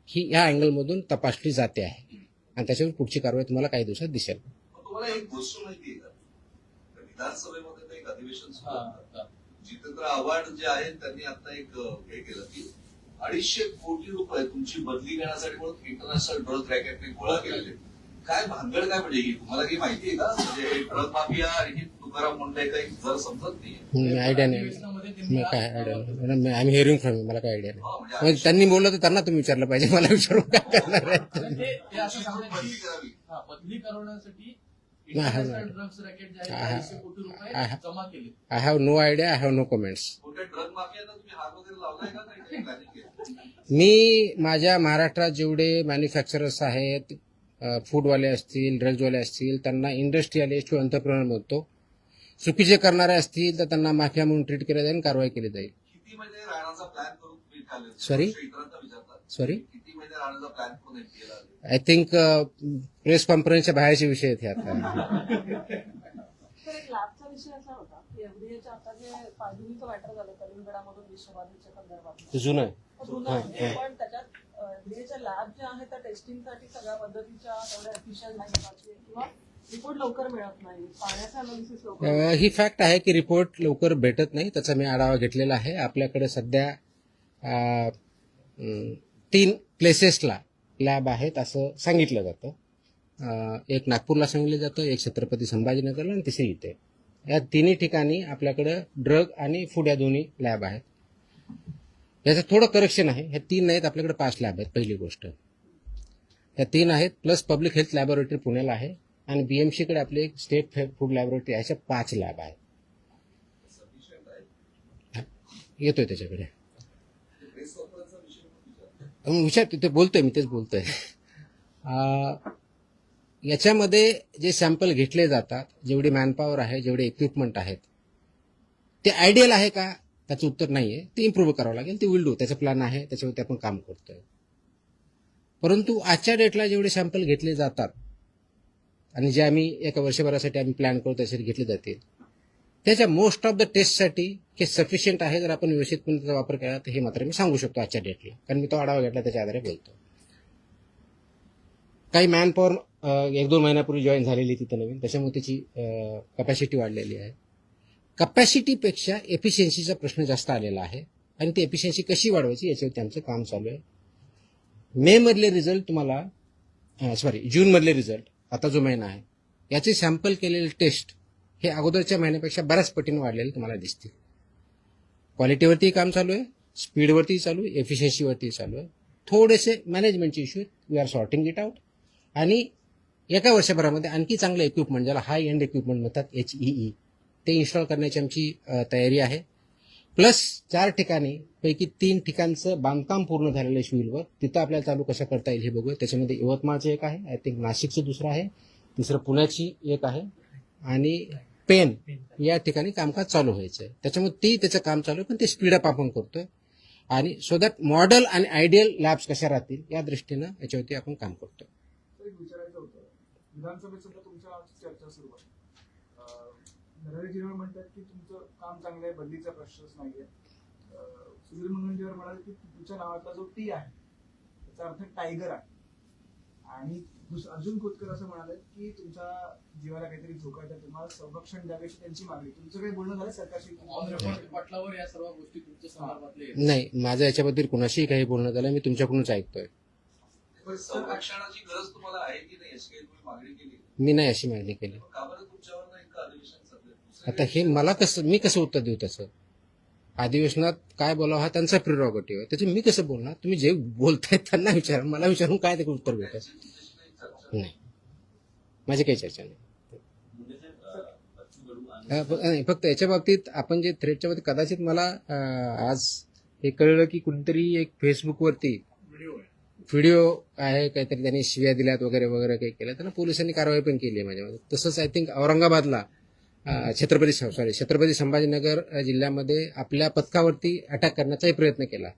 ही ह्या अँगलमधून तपासली जाते आहे आणि त्याच्यावर पुढची कारवाई तुम्हाला काही दिवसात दिसेल. तुम्हाला एक गोष्ट माहिती आहे का, विधानसभेमध्ये एक अधिवेशन सुरू होतं. जितेंद्र आव्हाड जे आहेत त्यांनी आता एक हे केलं की 250 कोटी रुपये तुमची बदली घेण्यासाठी म्हणून इंटरनॅशनल ड्रग रॅकेटने गोळा केलेले. काय भानगड काय म्हणजे ही तुम्हाला काही माहिती आहे का, म्हणजे ड्रग माफिया आणि ही तुकाराम मुंडे काही जर समजत नाही. आयडिया नाही, काय आयडिया नाही. I am hearing from you, मला काय आयडिया नाही. म्हणजे त्यांनी बोललं तर त्यांना तुम्ही विचारलं पाहिजे, मला विचारून काय करणार आहे. बदली करण्यासाठी I have no idea, I have no comments. Drug माफियांना तुम्ही हात वगैरे लावलाय का, काही प्लॅनिंग केलं? मी माझ्या महाराष्ट्रात जेवढे मॅन्युफॅक्चरर्स आहेत, फूडवाले असतील, ड्रग्जवाले असतील, त्यांना इंडस्ट्रियलिस्ट किंवा एंटरप्रेन्योर म्हणतो. चुकीचे करणारे असतील तर त्यांना माफिया म्हणून ट्रीट केलं जाईल, कारवाई केली जाईल. किती महिने राहण्याचा प्लॅन करून तुम्ही खाल्ले? Sorry? इतरांना विचारतात. Sorry? किती महिने राहण्याचा प्लॅन करून केला? आय थिंक प्रेस कॉन्फरन्सच्या बाहेरचे विषय आहेत हे आता. तर एक लॅबचा विषय असा होता की FDAच्या आता जे पायदुनीचं मॅटर झालं कलिंगडामधून विश्वबाधितच्या संदर्भात जुनं आहे. पण त्याच्यात FDAच्या लॅब ज्या आहेत त्या टेस्टिंगसाठी सगळ्या पद्धतीच्या तेवढ्या एफिशियंट नाही किंवा रिपोर्ट लवकर मिळत नाही, पाण्याचं अनालिसिस लवकर. ही फॅक्ट आहे की रिपोर्ट लवकर भेटत नाही, त्याचा मी आढावा घेतलेला आहे. आपल्याकडे सध्या 3 प्लेसेसला लॅब आहेत असं सांगितलं जातं. एक नागपूरला सांगितलं जातं, एक छत्रपती संभाजीनगरला आणि तिसरी इथे. या तिन्ही ठिकाणी आपल्याकडं ड्रग आणि फूड या दोन्ही लॅब आहेत. याचं थोडं करेक्शन आहे. ह्या 3 आहेत, आपल्याकडे 5 लॅब आहेत. पहिली गोष्ट ह्या 3 आहेत, प्लस पब्लिक हेल्थ लॅबोरेटरी पुण्याला आहे आणि बीएमसीकडे आपली एक स्टेट फूड लॅबोरेटरी आहे. अशा 5 लॅब आहेत. सफिशियंट आहे. येतोय त्याच्याकडे प्रेस कॉन्फरन्सचा विषय म्हणून विचारतो. विचार ते बोलतोय, मी तेच बोलतोय. याच्यामध्ये जे सॅम्पल घेतले जातात, जेवढी मॅनपॉवर आहे, जेवढे इक्विपमेंट आहेत, ते आयडियल आहे का, त्याचं उत्तर नाहीये. ते इम्प्रूव्ह करावं लागेल. ते विल डू. त्याचं प्लॅन आहे, त्याच्यावरती आपण काम करतोय. परंतु आजच्या डेटला जेवढे सॅम्पल घेतले जातात आणि जे आम्ही एका वर्षभरासाठी आम्ही प्लॅन करतो त्यासाठी घेतले जातील, त्याच्या मोस्ट ऑफ द टेस्टसाठी हे सफिशियंट आहे. जर आपण व्यवस्थितपणे त्याचा वापर केला तर हे मात्र मी सांगू शकतो आजच्या डेटला, कारण मी तो आढावा घेतला, त्याच्या आधारे बोलतो. काही मॅनपॉवर 1-2 महिन्यापूर्वी जॉईन झालेली तिथं नवीन, त्याच्यामुळे त्याची कपॅसिटी वाढलेली आहे. कपॅसिटीपेक्षा एफिशियन्सीचा प्रश्न जास्त आलेला आहे आणि ती एफिशियन्सी कशी वाढवायची याच्यावरती आमचं काम चालू आहे. मे मधले रिझल्ट तुम्हाला जून मधले रिझल्ट, आता जो महिना आहे, याचे सॅम्पल केलेले टेस्ट हे अगोदरच्या महिन्यापेक्षा बऱ्याच पटीने वाढलेले तुम्हाला दिसतील. क्वालिटीवरती काम चालू आहे, स्पीडवरती चालू आहे, एफिशियन्सीवरती चालू आहे. थोडेसे मॅनेजमेंटचे issue, we are sorting it out. आणि एका वर्षभरामध्ये आणखी चांगलं इक्विपमेंट, ज्याला हाय एंड इक्विपमेंट म्हणतात, HEE, ते इन्स्टॉल करण्याची आमची तयारी आहे. प्लस 4 ठिकाणी पैकी 3 ठिकाणचं बांधकाम पूर्ण झालेलं आहे सिव्हिलवर. तिथं आपल्याला चालू कसं करता येईल हे बघूया. त्याच्यामध्ये यवतमाळचं एक आहे, आय थिंक नाशिकचं दुसरं आहे, तिसरं पुण्याची एक आहे आणि पेन या ठिकाणी कामकाज चालू व्हायचं आहे. त्याच्यामुळे त्याचं काम चालू आहे, पण ते स्पीडअप आपण करतोय. आणि सो दॅट मॉडेल आणि आयडियल लॅब्स कशा राहतील या दृष्टीनं याच्यावरती आपण काम करतोय. एक विचारायचं होतं, विधानसभेत सुद्धा तुमच्या चर्चा सुरू आहे. नरहरीजीवर म्हणतात की तुमचं काम चांगलं आहे, बदलीचा प्रश्नच नाहीये. सुधीर मुनगंटीवार म्हणाले की तुमच्या नावातला जो टी आहे त्याचा अर्थ टायगर आहे. आणि अर्जुन खोतकर असं म्हणाले की तुमच्या जीवाला काहीतरी धोका आहे, तर तुम्हाला संरक्षण द्यावे अशी त्यांची मागणी. तुमचं काही बोलणं झालं सरकारशी? पटलावर या सर्व गोष्टी तुमच्या संदर्भातले नाही, माझं याच्याबद्दल कुणाशीही काही बोलणं झालं, मी तुमच्याकडूनच ऐकतोय. पण संरक्षणाची गरज तुम्हाला आहे की नाही याची काही तुम्ही मागणी केली? मी नाही अशी मागणी केली. का बरं तुमच्यावर नाही का अधिवेशन सध्या? आता हे मी कसं उत्तर देऊ त्याचं? अधिवेशनात काय बोलावं हा त्यांचा प्रिरॉगेटिव्ह आहे, त्याचे मी कसं बोलणार? तुम्ही जे बोलताय त्यांना विचारा, मला विचारून काय ते उत्तर भेटेल? नाही, माझी काही चर्चा नाही. फक्त याच्या बाबतीत आपण जे थ्रेडच्या बाबतीत कदाचित मला आज हे कळलं की कुणीतरी एक फेसबुकवरती व्हिडिओ आहे, काहीतरी त्यांनी शिव्या दिल्यात वगैरे वगैरे काही केलं, त्यांना पोलिसांनी कारवाई पण केली आहे माझ्यामध्ये. तसंच आय थिंक औरंगाबादला छत्रपती संभाजीनगर जिल्ह्यामध्ये आपल्या पथकावरती अटॅक करण्याचाही प्रयत्न केला,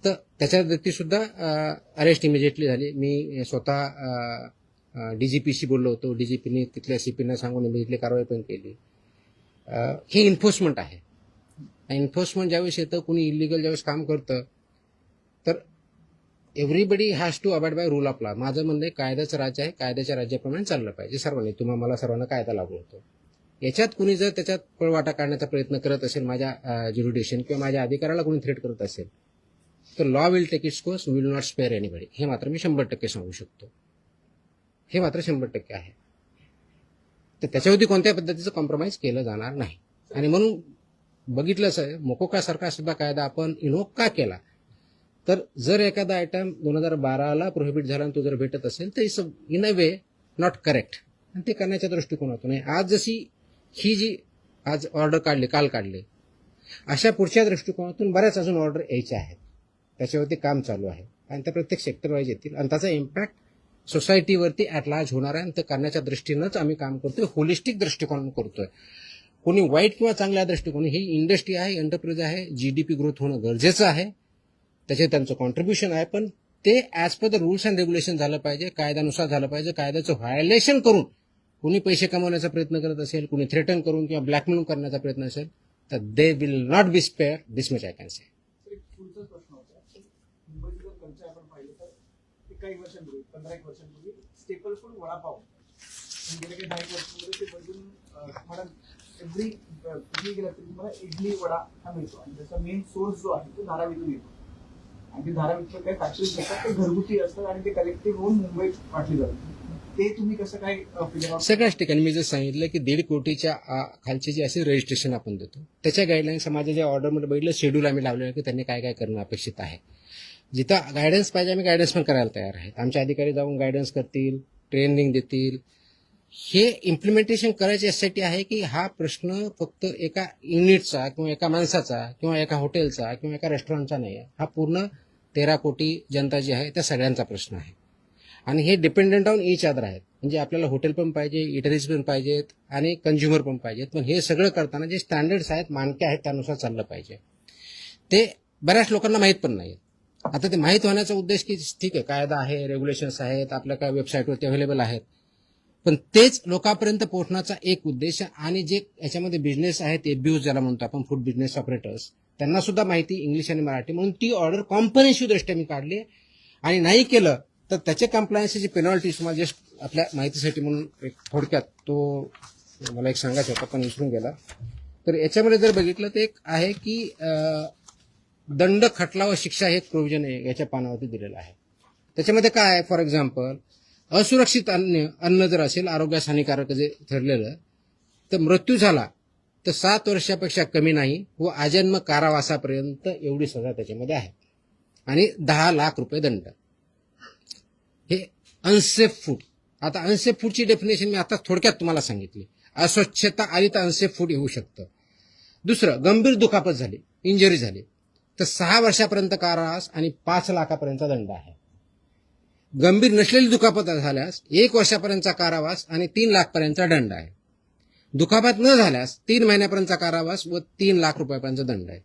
तर त्याच्यावरती सुद्धा अरेस्ट इमिजिएटली झाली. मी स्वतः डीजीपीशी बोललो होतो, डीजीपीनी तिथल्या सीपीना सांगून इमिजिएटली कारवाई पण केली. हे इन्फोर्समेंट आहे. इन्फोर्समेंट ज्यावेळेस येतं, कुणी इलिगल ज्यावेळेस काम करतं, तर everybody has to abide by rule of law. माझं म्हणणं आहे, कायद्याचं राज्य आहे, कायद्याच्या राज्याप्रमाणे चाललं पाहिजे सर्वांनी. मला सर्वांना कायदा लागू होतो. याच्यात कुणी जर त्याच्यात पळवाटा काढण्याचा प्रयत्न करत असेल, माझ्या ज्युरिडिक्शन किंवा माझ्या अधिकाराला कुणी थ्रेट करत असेल, तर law will take its course, will not spare anybody. हे मात्र मी 100% सांगू शकतो. हे मात्र 100% आहे. तर त्याच्यावरती कोणत्या पद्धतीचं कॉम्प्रोमाइज केलं जाणार नाही. आणि म्हणून बघितलंच आहे, मोकोका सारखा सुद्धा कायदा आपण इनोक का केला, तर जर एखादा आयटम 2012ला प्रोहिबिट झाला आणि तो जर भेटत असेल तर it's in a way not correct. आणि ते करण्याच्या दृष्टिकोनातून आज जशी ही जी आज ऑर्डर काल काढले, अशा पुढच्या दृष्टिकोनातून बऱ्याच अजून ऑर्डर यायच्या आहेत. त्याच्यावरती काम चालू आहे आणि त्या प्रत्येक सेक्टर वाईज येतील आणि त्याचा इम्पॅक्ट सोसायटीवरती ॲट लार्ज होणार आहे. आणि ते करण्याच्या दृष्टीनंच आम्ही काम करतोय, होलिस्टिक दृष्टिकोन करतोय. कोणी वाईट किंवा चांगल्या दृष्टिकोन, ही इंडस्ट्री आहे, एंटरप्राइज आहे, जीडीपी ग्रोथ होणं गरजेचं आहे, त्याचे त्यांचं कॉन्ट्रीब्युशन आहे, पण ते as per the rules and regulation झालं पाहिजे, कायद्यानुसार झालं पाहिजे. कायद्याचं व्हायोलेशन करून कुणी पैसे कमवण्याचा प्रयत्न करत असेल, कुणी थ्रेटन करून किंवा ब्लॅकमेल करण्याचा प्रयत्न असेल, तर they will not be spare. This much I can say. एक पुढचाच प्रश्न होता. मुंबईची जर कल्चर आपण पाहिलं तर काही वर्षांपूर्वी, 15-1 वर्षांपूर्वी स्टेपल फूड वडापाव, गेल्या काही 10 वर्षांमध्ये ते बदलून तुम्हाला एव्हरी कुठेही गेला तरी तुम्हाला इडली वडा हा मिळतो. आणि त्याचा मेन सोर्स जो आहे तो धारावीतून येतो. आणि ते धारावीतलं काही फॅक्टरीज असतात ते घरगुती असतात आणि ते कलेक्टिव्ह होऊन मुंबईत वाटली जातात. ते तुम्ही कसं काय figure out सगळ्याच ठिकाणी मी जर सांगितलं की 1.5 कोटीच्या खालचे जे असे रजिस्ट्रेशन आपण देतो त्याच्या गाईडलाईन्स माझ्या ज्या ऑर्डरमध्ये बघितलं शेड्यूल आम्ही लावलेलं की त्यांनी काय काय करणं अपेक्षित आहे. जिथं गायडन्स पाहिजे आम्ही गायडन्स पण करायला तयार आहेत. आमचे अधिकारी जाऊन गायडन्स करतील, ट्रेनिंग देतील. हे इम्प्लिमेंटेशन करायचे यासाठी आहे की हा प्रश्न फक्त एका युनिटचा किंवा एका माणसाचा किंवा एका हॉटेलचा किंवा एका रेस्टॉरंटचा नाही आहे. हा पूर्ण 13 कोटी जनता जी आहे त्या सगळ्यांचा प्रश्न आहे आणि हे डिपेंडंट ऑन इच अदर आहेत. म्हणजे आपल्याला हॉटेल पण पाहिजे, इटरीज पण पाहिजेत आणि कंझ्युमर पण पाहिजेत. पण हे सगळं करताना जे स्टँडर्ड्स आहेत, मानके आहेत त्यानुसार चाललं पाहिजे. ते बऱ्याच लोकांना माहीत पण नाही. आता ते माहीत होण्याचा उद्देश की ठीक आहे कायदा आहे, रेग्युलेशन्स आहेत, आपल्या काय वेबसाईटवरती अवेलेबल आहेत, पण तेच लोकांपर्यंत पोहोचण्याचा एक उद्देश आणि जे याच्यामध्ये बिझनेस आहेत एफबीओ ज्याला म्हणतो आपण फूड बिझनेस ऑपरेटर्स त्यांना सुद्धा माहिती इंग्लिश आणि मराठी म्हणून ती ऑर्डर कॉम्प्रिहेन्सिव्ह दृष्ट्या मी काढली आणि नाही केलं तर त्याचे कम्प्लायन्सची पेनॉल्टी तुम्हाला जस्ट आपल्या माहितीसाठी म्हणून एक थोडक्यात तो मला एक सांगायचं होता पण विसरून गेला. तर याच्यामध्ये जर बघितलं तर एक आहे की दंड खटला व शिक्षा हे एक प्रोव्हिजन याच्या पानावरती दिलेलं आहे. त्याच्यामध्ये काय आहे, फॉर एक्झाम्पल असुरक्षित अन्न जर असेल आरोग्यास हानिकारक जे ठरलेलं तर मृत्यू झाला तर 7 वर्षापेक्षा कमी नाही व आजन्म कारावासापर्यंत एवढी सजा त्याच्यामध्ये आहे आणि 10 लाख रुपये दंड. हे अनसेफ फूड. आता अनसेफ फूडची डेफिनेशन मी आता थोडक्यात तुम्हाला सांगितली. अस्वच्छता आली तर अनसेफ फूड येऊ शकतं. दुसरं, गंभीर दुखापत झाली, इंजरी झाली तर 6 वर्षापर्यंत कारावास आणि 5 लाखापर्यंतचा दंड आहे. गंभीर नसलेली दुखापत झाल्यास 1 वर्षापर्यंतचा कारावास आणि 3 लाखपर्यंतचा दंड आहे. दुखापत न झाल्यास 3 महिन्यापर्यंतचा कारावास व 3 लाख रुपयापर्यंतचा दंड आहे.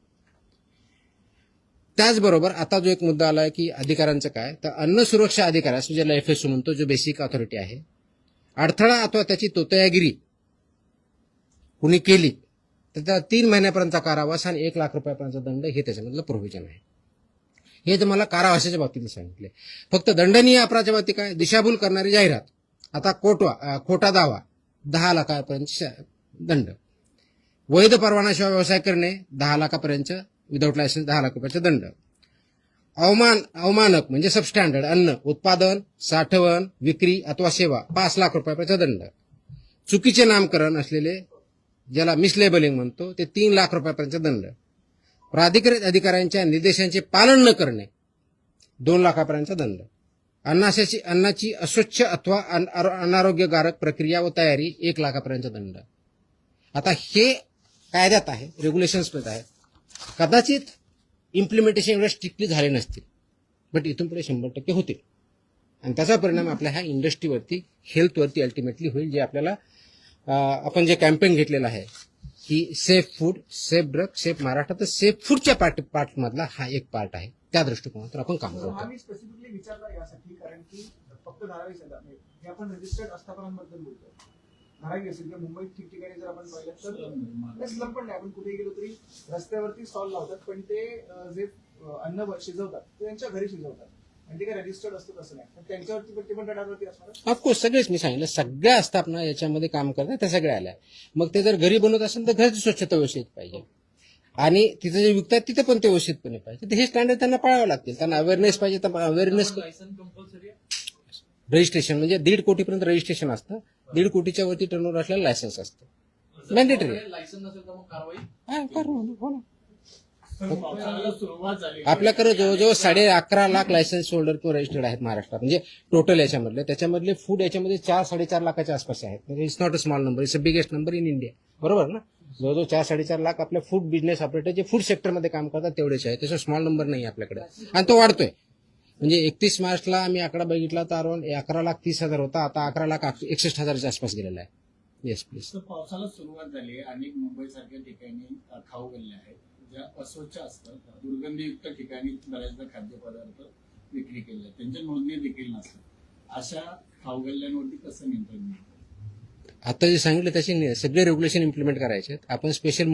त्याचबरोबर आता जो एक मुद्दा आला की अधिकाऱ्यांचं काय, तर अन्न सुरक्षा अधिकाऱ्यास ज्याला एफएसओ म्हणतो जो बेसिक ऑथॉरिटी आहे, अडथळा अथवा त्याची तोतयागिरी कुणी केली तर त्याला 3 महिन्यापर्यंतचा कारावास आणि 1 लाख रुपयापर्यंतचा दंड हे त्याच्यामधलं प्रोव्हिजन आहे. हे तर मला कारावासाच्या बाबतीत सांगितले. फक्त दंडनीय अपराधाच्या बाबतीत काय, दिशाभूल करणारी जाहिरात, आता खोटा दावा 10 लाखापर्यंत दंड, वैध परवानाशिवाय व्यवसाय करणे 10 लाखापर्यंत, विदाऊट लायसन्स 10 लाख रुपयाचा दंड, अवमानक म्हणजे सबस्टँडर्ड अन्न उत्पादन, साठवण, विक्री अथवा सेवा 5 लाख रुपयापर्यंतचा दंड, चुकीचे नामकरण असलेले ज्याला मिसलेबलिंग म्हणतो ते 3 लाख रुपयापर्यंतचा दंड, प्राधिकृत अधिकाऱ्यांच्या निर्देशांचे पालन न करणे 2 लाखापर्यंतचा दंड, अन्नाची अस्वच्छ अथवा अनारोग्यकारक प्रक्रिया व तयारी 1 लाखापर्यंतचा दंड. आता हे कायद्यात आहे, रेग्युलेशन्समध्ये आहे. कदाचित इम्प्लिमेंटेशन एवढं स्ट्रिक्टली झाले नसतील, बट इथून पुढे 100% होतील आणि त्याचा परिणाम आपल्या ह्या इंडस्ट्रीवरती, हेल्थवरती अल्टिमेटली होईल. जे आपल्याला आपण जे कॅम्पेन घेतलेलं आहे की safe food, safe drug, safe Maharashtra, तर सेफ फूडच्या पार्टमधला हा एक पार्ट आहे. त्या दृष्टिकोनातून आपण काम हा करतो. मी स्पेसिफिकली विचारला यासाठी कारण की फक्त धारावी सध्या हे आपण रजिस्टर्ड आस्थापनांबद्दल बोलतोय. धारावी असेल किंवा मुंबईत ठिकठिकाणी जर आपण पाहिलं तर स्लम पण नाही, आपण कुठे गेलो तरी रस्त्यावरती स्टॉल लावतात पण ते जे अन्न शिजवतात ते त्यांच्या घरी शिजवतात आणि ते काय रजिस्टर्ड असतं तसं नाही, पण त्यांच्यावरती पण ते पण रडारवरती असणार. ऑफकोर्स सगळेच मी सांगितलं, सगळ्या आस्थापना याच्यामध्ये काम करतात त्या सगळ्या आल्या. मग ते जर घरी बनवत असेल तर घरची स्वच्छता व्यवस्थित पाहिजे आणि तिथे जे विकतात तिथे पण ते व्यवस्थितपणे पाहिजे. तर हे स्टँडर्ड त्यांना पाळावं लागतील. त्यांना अवेअरनेस पाहिजे तर अवेअरनेस, लायसन कंपल्सरी रजिस्ट्रेशन म्हणजे 1.5 कोटीपर्यंत रजिस्ट्रेशन असतं, 1.5 कोटीच्या वरती टर्नओव्हर असलेलं लायसन्स असतं. मॅन्डेटरी लायसन नसेल तर मग कारवाई. हो ना. पावसाळ्याला सुरुवात झाली. आपल्याकडे जवळजवळ 11.5 लाख लायसन्स होल्डर किंवा रजिस्टर्ड आहेत महाराष्ट्रात. म्हणजे टोटल याच्यामधले त्याच्यामधले फूड याच्यामध्ये 4-4.5 लाखाच्या आसपास आहेत. म्हणजे it's not a small number, it's a biggest number in India. बरोबर ना. जवळजवळ 4-4.5 लाख आपल्या फूड बिझनेस ऑपरेटर जे फूड सेक्टरमध्ये काम करतात तेवढेच आहे. त्याचा स्मॉल नंबर नाही आपल्याकडे आणि तो वाढतोय. म्हणजे 31 मार्चला आम्ही आकडा बघितला तर अराउंड 11,30,000 होता, आता 11,61,000च्या आसपास गेलेला आहे. Yes please. पावसाला सुरुवात झाली आणि मुंबईसारख्या ठिकाणी खाऊ गल्ल्या आहेत ज्या अस्वच्छ असतात, दुर्गंधीयुक्त ठिकाणी बऱ्याचदा खाद्यपदार्थ विक्री केले, त्यांच्या नोंदणी देखील नसतात. अशा खाऊ गल्ल्यांवरती कसं नियंत्रण मिळतं? आता जे सांगितलं त्याचे सगळे रेग्युलेशन इम्प्लिमेंट करायचे. आपण स्पेशल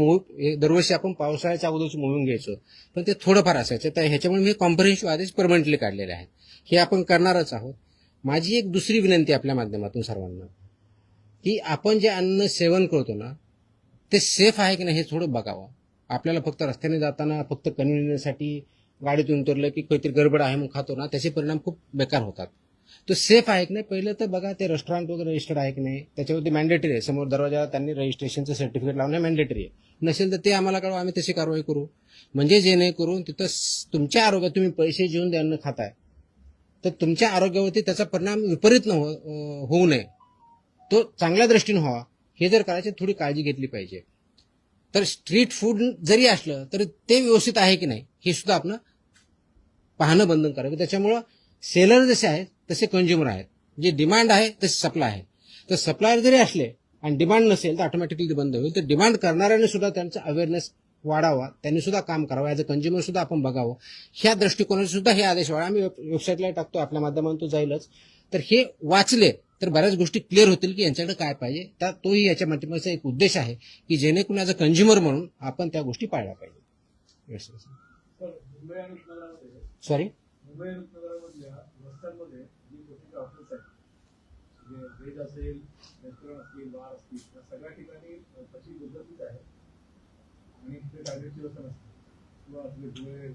दरवर्षी आपण पावसाळ्याच्या अगोदरची मूव्हिंग घ्यायचो, पण ते थोडंफार असायचं. तर ह्याच्यामुळे मी कॉम्प्रिहेन्सिव्ह आदेश परमनंटली काढलेले आहेत. हे आपण करणारच आहोत. माझी एक दुसरी विनंती आपल्या माध्यमातून सर्वांना की आपण जे अन्न सेवन करतो ना ते सेफ आहे की नाही हे थोडं बघावं. आपल्याला फक्त रस्त्याने जाताना फक्त कन्व्हिनियन्ससाठी गाडीतून उतरलं की काहीतरी गडबड आहे मग खातो ना, त्याचे परिणाम खूप बेकार होतात. तो सेफ आहे की नाही पहिलं तर बघा ते रेस्टॉरंट वगैरे रजिस्टर्ड आहे की नाही त्याच्यावरती मॅन्डेटरी आहे समोर दरवाजा त्यांनी रजिस्ट्रेशनचं सर्टिफिकेट लावणं मॅन्डेटरी आहे नसेल तर ते आम्हाला कळवा आम्ही तशी कारवाई करू म्हणजे जेणेकरून तिथं तुमच्या आरोग्यात तुम्ही पैसे जेवून द्यायला खाताय तर तुमच्या आरोग्यावरती त्याचा परिणाम विपरीत होऊ नये तो चांगल्या दृष्टीने व्हावा हे जर करायचे थोडी काळजी घेतली पाहिजे तर स्ट्रीट फूड जरी असलं तरी ते व्यवस्थित आहे की नाही हे सुद्धा आपण पाहणं बंधनकारक त्याच्यामुळं सेलर जसे आहेत तसे कंझ्युमर आहेत जे डिमांड आहे तसे सप्लाय आहे तर सप्लायर जरी असले आणि डिमांड नसेल तर ऑटोमॅटिकली ते बंद होईल तर डिमांड करणाऱ्याने सुद्धा त्यांचा अवेअरनेस वाढावा त्यांनी सुद्धा काम करावं ॲज अ कंझ्युमर सुद्धा आपण बघावं ह्या दृष्टिकोनाने सुद्धा हे आदेश वाढा आम्ही वेबसाईटला टाकतो आपल्या माध्यमातून जाईलच तर हे वाचले तर बऱ्याच गोष्टी क्लिअर होतील की यांच्याकडे काय पाहिजे तर तोही याच्या माध्यमाचा एक उद्देश आहे की जेणेकरून ॲज अ कंझ्युमर म्हणून आपण त्या गोष्टी पाळल्या पाहिजे मुंबई आणि उपनगरामध्ये सॉरी मुंबई आणि उपनगरामधल्या रस्त्यांमध्ये जी छोटी ऑफिस आहेत जे व्हेज असेल रेस्टॉरंट असतील बार असतील या सगळ्या ठिकाणी तशी पद्धतीच आहे आणि तिथे टार्गेटची व्यवस्था नसते किंवा आपले डोळे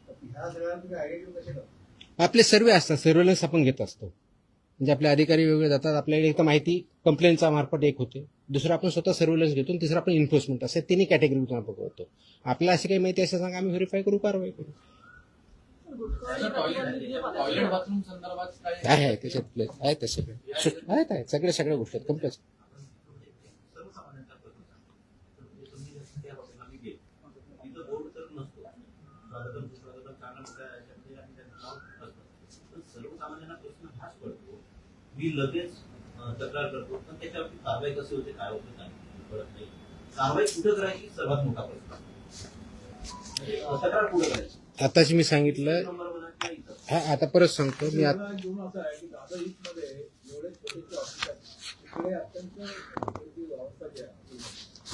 तर ह्या सगळ्या तुम्ही आयडेंटिफाय कसे करता आपले सर्वे असतात सर्वेलन्स आपण घेत असतो म्हणजे आपले अधिकारी वेगळे जातात आपल्याकडे एक तर माहिती कंप्लेंटचा मार्फत एक होते दुसरं आपण स्वतः सर्वेलन्स घेतो आणि तिसरं आपण इन्फोर्समेंट असे तिन्ही कॅटेगरीतून आपण बघतो आपल्याला अशी काही माहिती असेल सांगा आम्ही व्हेरीफाय करू कारवाई करू टॉयलेट बाथरूम संदर्भात काय आहे त्याच्यात आहे तसे आहेत सगळ्या गोष्टी आहेत कम्प्लेक्स तिथं बोर्ड तर नसतो स्वागतम सुस्वागतम चांगला मोठा याच्यामध्ये आणि त्याचं नाव असतं पण सर्वसामान्यांना प्रश्न हाच पडतो मी लगेच तक्रार करतो पण त्याच्यावरती कारवाई कशी होते काय होते काय कळत नाही कारवाई कुठं करायची सर्वात मोठा प्रश्न तक्रार कुठं करायची आताच मी सांगितलं नंबर म्हणा किंवा इथं. हा आता परत सांगतो मी घेऊन असं आहे की दादा ईस्ट मध्ये एवढे छोटे ऑफिस आहेत तिकडे अत्यंत अवस्था जी आहे ती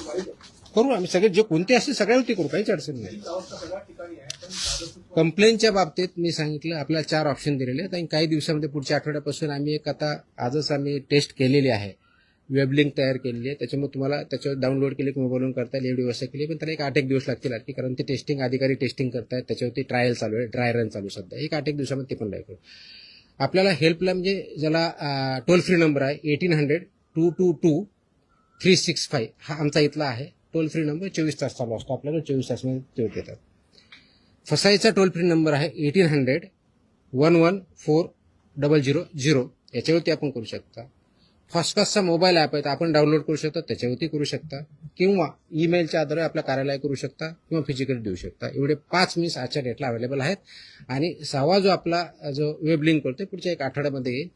वाईट आहे करू आम्ही सगळे जे कोणते असतील सगळ्यावरती करू काहीच अडचण नाही हीच अवस्था सगळ्या ठिकाणी आहे पण दादा कंप्लेंटच्या बाबतीत मी सांगितलं आपल्याला 4 ऑप्शन दिलेले आहेत आणि काही दिवसामध्ये पुढच्या आठवड्यापासून आम्ही एक आता आजच आम्ही टेस्ट केलेली आहे वेब लिंक तयार केलेली आहे त्याच्यामुळे तुम्हाला त्याच्यावर डाउनलोड केले की मोबाईलवरून करता येईल एवढी व्यवस्था केली पण त्याला एक 8-1 दिवस लागतील आणखी कारण ते टेस्टिंग अधिकारी टेस्टिंग करतायत त्याच्यावरती ट्रायल चालू आहे ड्राय रन चालू सध्या एक 8-1 दिवसामध्ये ते पण लागेल आपल्याला हेल्पलाईन म्हणजे ज्याला टोल फ्री नंबर आहे 1800-222-365 हा आमचा इथला आहे टोल फ्री नंबर 24 तास चालू असतो आपल्याकडे 24 तासमध्ये ते देतात फसाईचा टोल फ्री नंबर आहे 1800-114-000 याच्यावरती आपण करू शकता फॉस्फसचा मोबाईल ॲप आहे आपण डाउनलोड करू शकता त्याच्यावरती करू शकता किंवा ईमेलच्या आधारे आपल्या कार्यालय करू शकता किंवा फिजिकली देऊ शकता एवढे 5 मीन्स आजच्या डेटला अवेलेबल आहेत आणि 6वा जो आपला जो वेब लिंक करतोय पुढच्या एक आठवड्यामध्ये येईल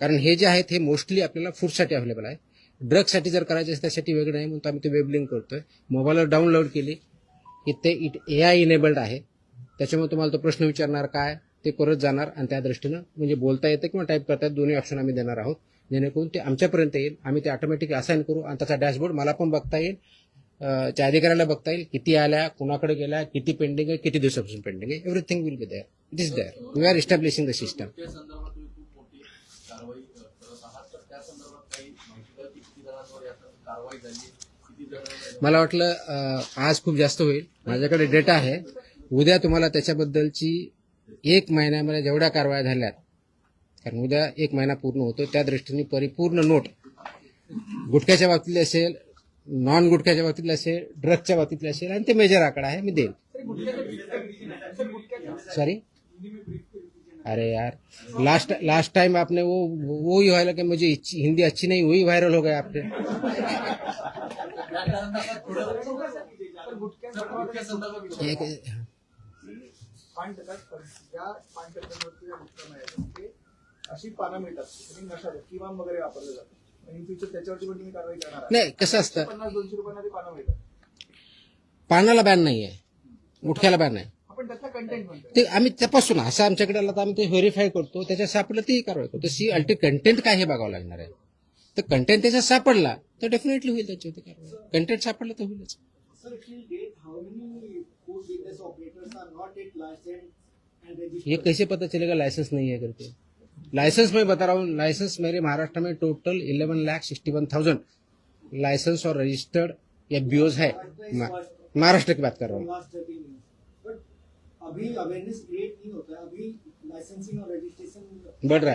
कारण हे जे आहेत हे मोस्टली आपल्याला फूडसाठी अवेलेबल आहे ड्रगसाठी जर करायचे असेल त्यासाठी वेगळं नाही म्हणून आम्ही ते वेब लिंक करतोय मोबाईलवर डाउनलोड केली की ते AI इनेबल्ड आहे त्याच्यामुळे तुम्हाला तो प्रश्न विचारणार काय ते परत जाणार आणि त्या दृष्टीनं म्हणजे बोलता येतं किंवा टाईप करता येतं दोन्ही ऑप्शन आम्ही देणार आहोत जेणेकरून ते आमच्यापर्यंत येईल आम्ही ते ऑटोमॅटिक असाइन करू आणि त्याचा डॅशबोर्ड मला पण बघता येईल त्या अधिकाऱ्याला बघता येईल किती आल्या कुणाकडे गेल्या किती पेंडिंग आहे किती दिवसापासून पेंडिंग आहे everything will be there it is there we are establishing the system त्या संदर्भात तुम्ही खूप मोठी कारवाई करत आहात तर त्या संदर्भात काही माहिती द्या की किती जणांवर याचा कारवाई झाली किती जण मला वाटलं आज खूप जास्त होईल माझ्याकडे डेटा आहे उद्या तुम्हाला त्याच्याबद्दलची 1 महिन्यामध्ये जेवढ्या कारवाया झाल्यात कारण उद्या 1 महिना पूर्ण होतो त्या दृष्टीने परिपूर्ण नोट गुटख्याच्या बाबतीतली असेल नॉन गुटख्याच्या बाबतीतली असेल ड्रगच्या बाबतीतली असेल आणि ते मेजर आकडा आहे मी देईल सॉरी अरे यार लास्ट टाइम आपने वो ही व्हायला कि मुझे हिंदी अच्छी नहीं वही वायरल हो गया आपने गुटख्या संदर्भात एक अशी पानं मिळतात आणि नशा किमान वगैरे वापरले जातात इन फ्युचर त्याच्यावरती पण तुम्ही कारवाई करणार नाही कसं असतं 50-200 रुपयांना ते पानं मिळतात पानाला बॅन नाही आहे गुटख्याला बॅन आहे आपण त्यातला कंटेंट म्हणतो ते आम्ही तपासून असं आमच्याकडे आलं तर आम्ही ते व्हेरीफाय करतो त्याच्यात सापडलं ती कारवाई करतो सी अल्टी कंटेंट काय हे बघावं लागणार आहे तर कंटेंट त्याच्यात सापडला तर डेफिनेटली होईल त्याच्यावरती कारवाई कंटेंट सापडलं तर होईलच Sir, till date, how many food business operators are not yet licensed and registered? ये कैसे पता चलेगा लाइसेंस नहीं है करके लाइसेंस मैं बता रहा हूँ लाइसेंस मेरे महाराष्ट्र में टोटल 11,61,000 लाइसेंस और रजिस्टर्ड FBOs है महाराष्ट्र की बात कर रहा हूँ Last 13 years. But अभी अवेयरनेस क्रिएट नहीं होता है अभी licensing or registration बढ़ रहा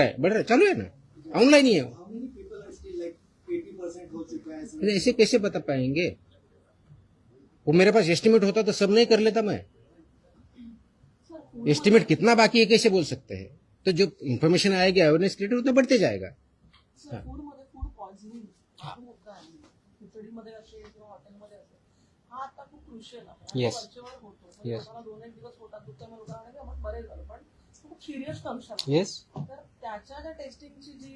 है, चालू है ना, ऑनलाइन ही है। How many people are still like 80% हो चुका है? अरे ऐसे कैसे बता पाएंगे? वो मेरे पास एस्टिमेट होता तो सब नहीं कर लेता मैं। एस्टिमेट कितना बाकी है कैसे बोल सकते हैं? तो जो इन्फॉर्मेशन आएगी अवेयरनेस क्रिएटर उतना बढ़ते जाएगा। सर फूडमध्ये फूड पॉइझनिंग होत आहे खिचडीमध्ये असेल किंवा हॉटेलमध्ये असेल हा आता खूप क्रुशियल आहे Yes. वरचेवर होतो म्हणजे Yes. लोकांना 2-1 दिवस पोटात दुखतं मग लोकांना की आपण बरे झालो पण खूप सिरियस कंडिशन येस, तर त्याच्या ज्या टेस्टिंगची जी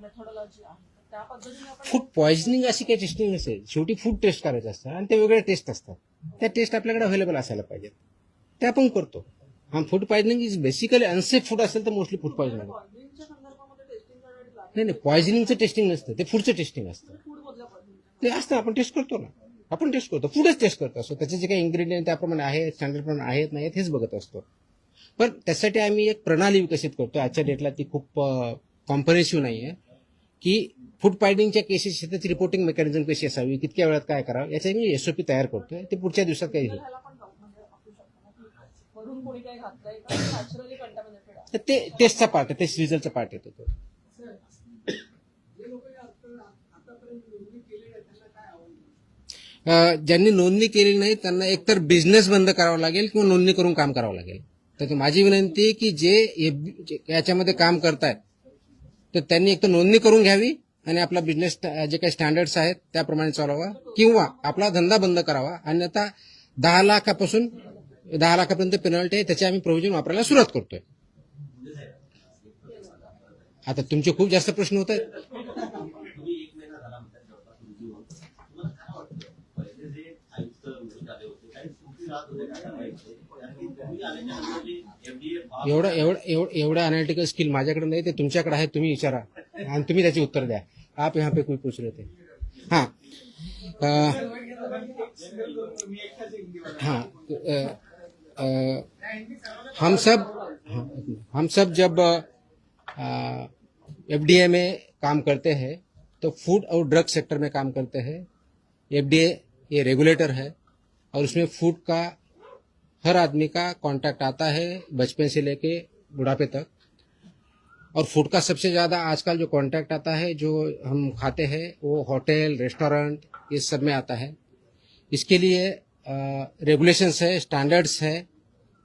मेथोडॉलॉजी आहे त्या पद्धतीने आपण फूड पॉइझनिंग अशी काही टेस्टिंग नसेल, शेवटी फूड टेस्ट करायचं असतं आणि ते वेगळे टेस्ट असतात, त्या टेस्ट आपल्याकडे अवेलेबल असायला पाहिजेत, ते आपण करतो। हा food poisoning is basically unsafe food असेल तर मोस्टली फूड पॉइझनिंग। पॉइझनिंगच्या संदर्भामध्ये टेस्टिंग करण्यासाठी लागेल नाही नाही, पॉइझनिंगचं टेस्टिंग नसतं, ते फूडचं टेस्टिंग असतं। फूड मधल्या पॉइझनिंग ते असतं, आपण टेस्ट करतो ना, आपण टेस्ट करतो, फूडच टेस्ट करतो असतो, त्याचे जे काही इन्ग्रेडियंट त्याप्रमाणे आहेत, स्टँडर्ड प्रमाणे आहेत नाहीत हेच बघत असतो। पण त्यासाठी आम्ही एक प्रणाली विकसित करतो, आजच्या डेटला ती खूप कॉम्प्रेहेन्सिव्ह नाही आहे, की फूड पॉइझनिंगच्या केसेस त्याची रिपोर्टिंग मेकॅनिझम कशी असावी, कितक्या वेळात काय करावं, याचा मी एसओपी तयार करतोय, ते पुढच्या दिवसात काही होईल। ह्याला पण म्हणजे असू शकतं ना की वरून कोणी काही घातलंय का नॅचरली कंटॅमिनेटेड आहे तर ते टेस्टचा पार्ट आहे, ते रिझल्टचा पार्ट येतो तो। ज्यांनी नोंदणी केलेली नाही त्यांना एकतर बिझनेस बंद करावा लागेल किंवा नोंदणी करून काम करावं लागेल। तर माझी विनंती आहे की जे याच्यामध्ये काम करतायत तर त्यांनी एकतर नोंदणी करून घ्यावी आणि आपला बिझनेस जे काही स्टँडर्ड्स आहेत त्याप्रमाणे चालवावा किंवा आपला धंदा बंद करावा, अन्यथा 10 लाखापासून 10 लाखापर्यंत पेनल्टी आहे, त्याचे आम्ही प्रोव्हिजन वापरायला सुरुवात करतोय। आता तुमचे खूप जास्त प्रश्न होत आहेत। तुम्ही 1 महिना झाला म्हणतात जवळपास तुमची होऊन. तुम्हाला काय वाटतं पहिले जे आयुक्त निवडून आले होते काही चुकी राहत होते काय माहिती कारण की तुम्ही आल्याच्यानंतर जे FDA एवढं अनालिटिकल स्किल माझ्याकडे नाही, ते तुमच्याकडे आहे, तुम्ही विचारा आणि तुम्ही त्याची उत्तर द्या। आप यहाँ पे कोई पूछ रहे थे? हाँ हम सब जब एफडीए में काम करते हैं तो फूड और ड्रग सेक्टर में काम करते हैं। एफडीए ये रेगुलेटर है और उसमें फूड का हर आदमी का कांटेक्ट आता है, बचपन से लेके बुढ़ापे तक। और फूड का सबसे ज्यादा आजकल जो कांटेक्ट आता है, जो हम खाते हैं, वो होटल, रेस्टोरेंट, ये सब में आता है। इसके लिए रेगुलेशंस है, स्टैंडर्ड्स है,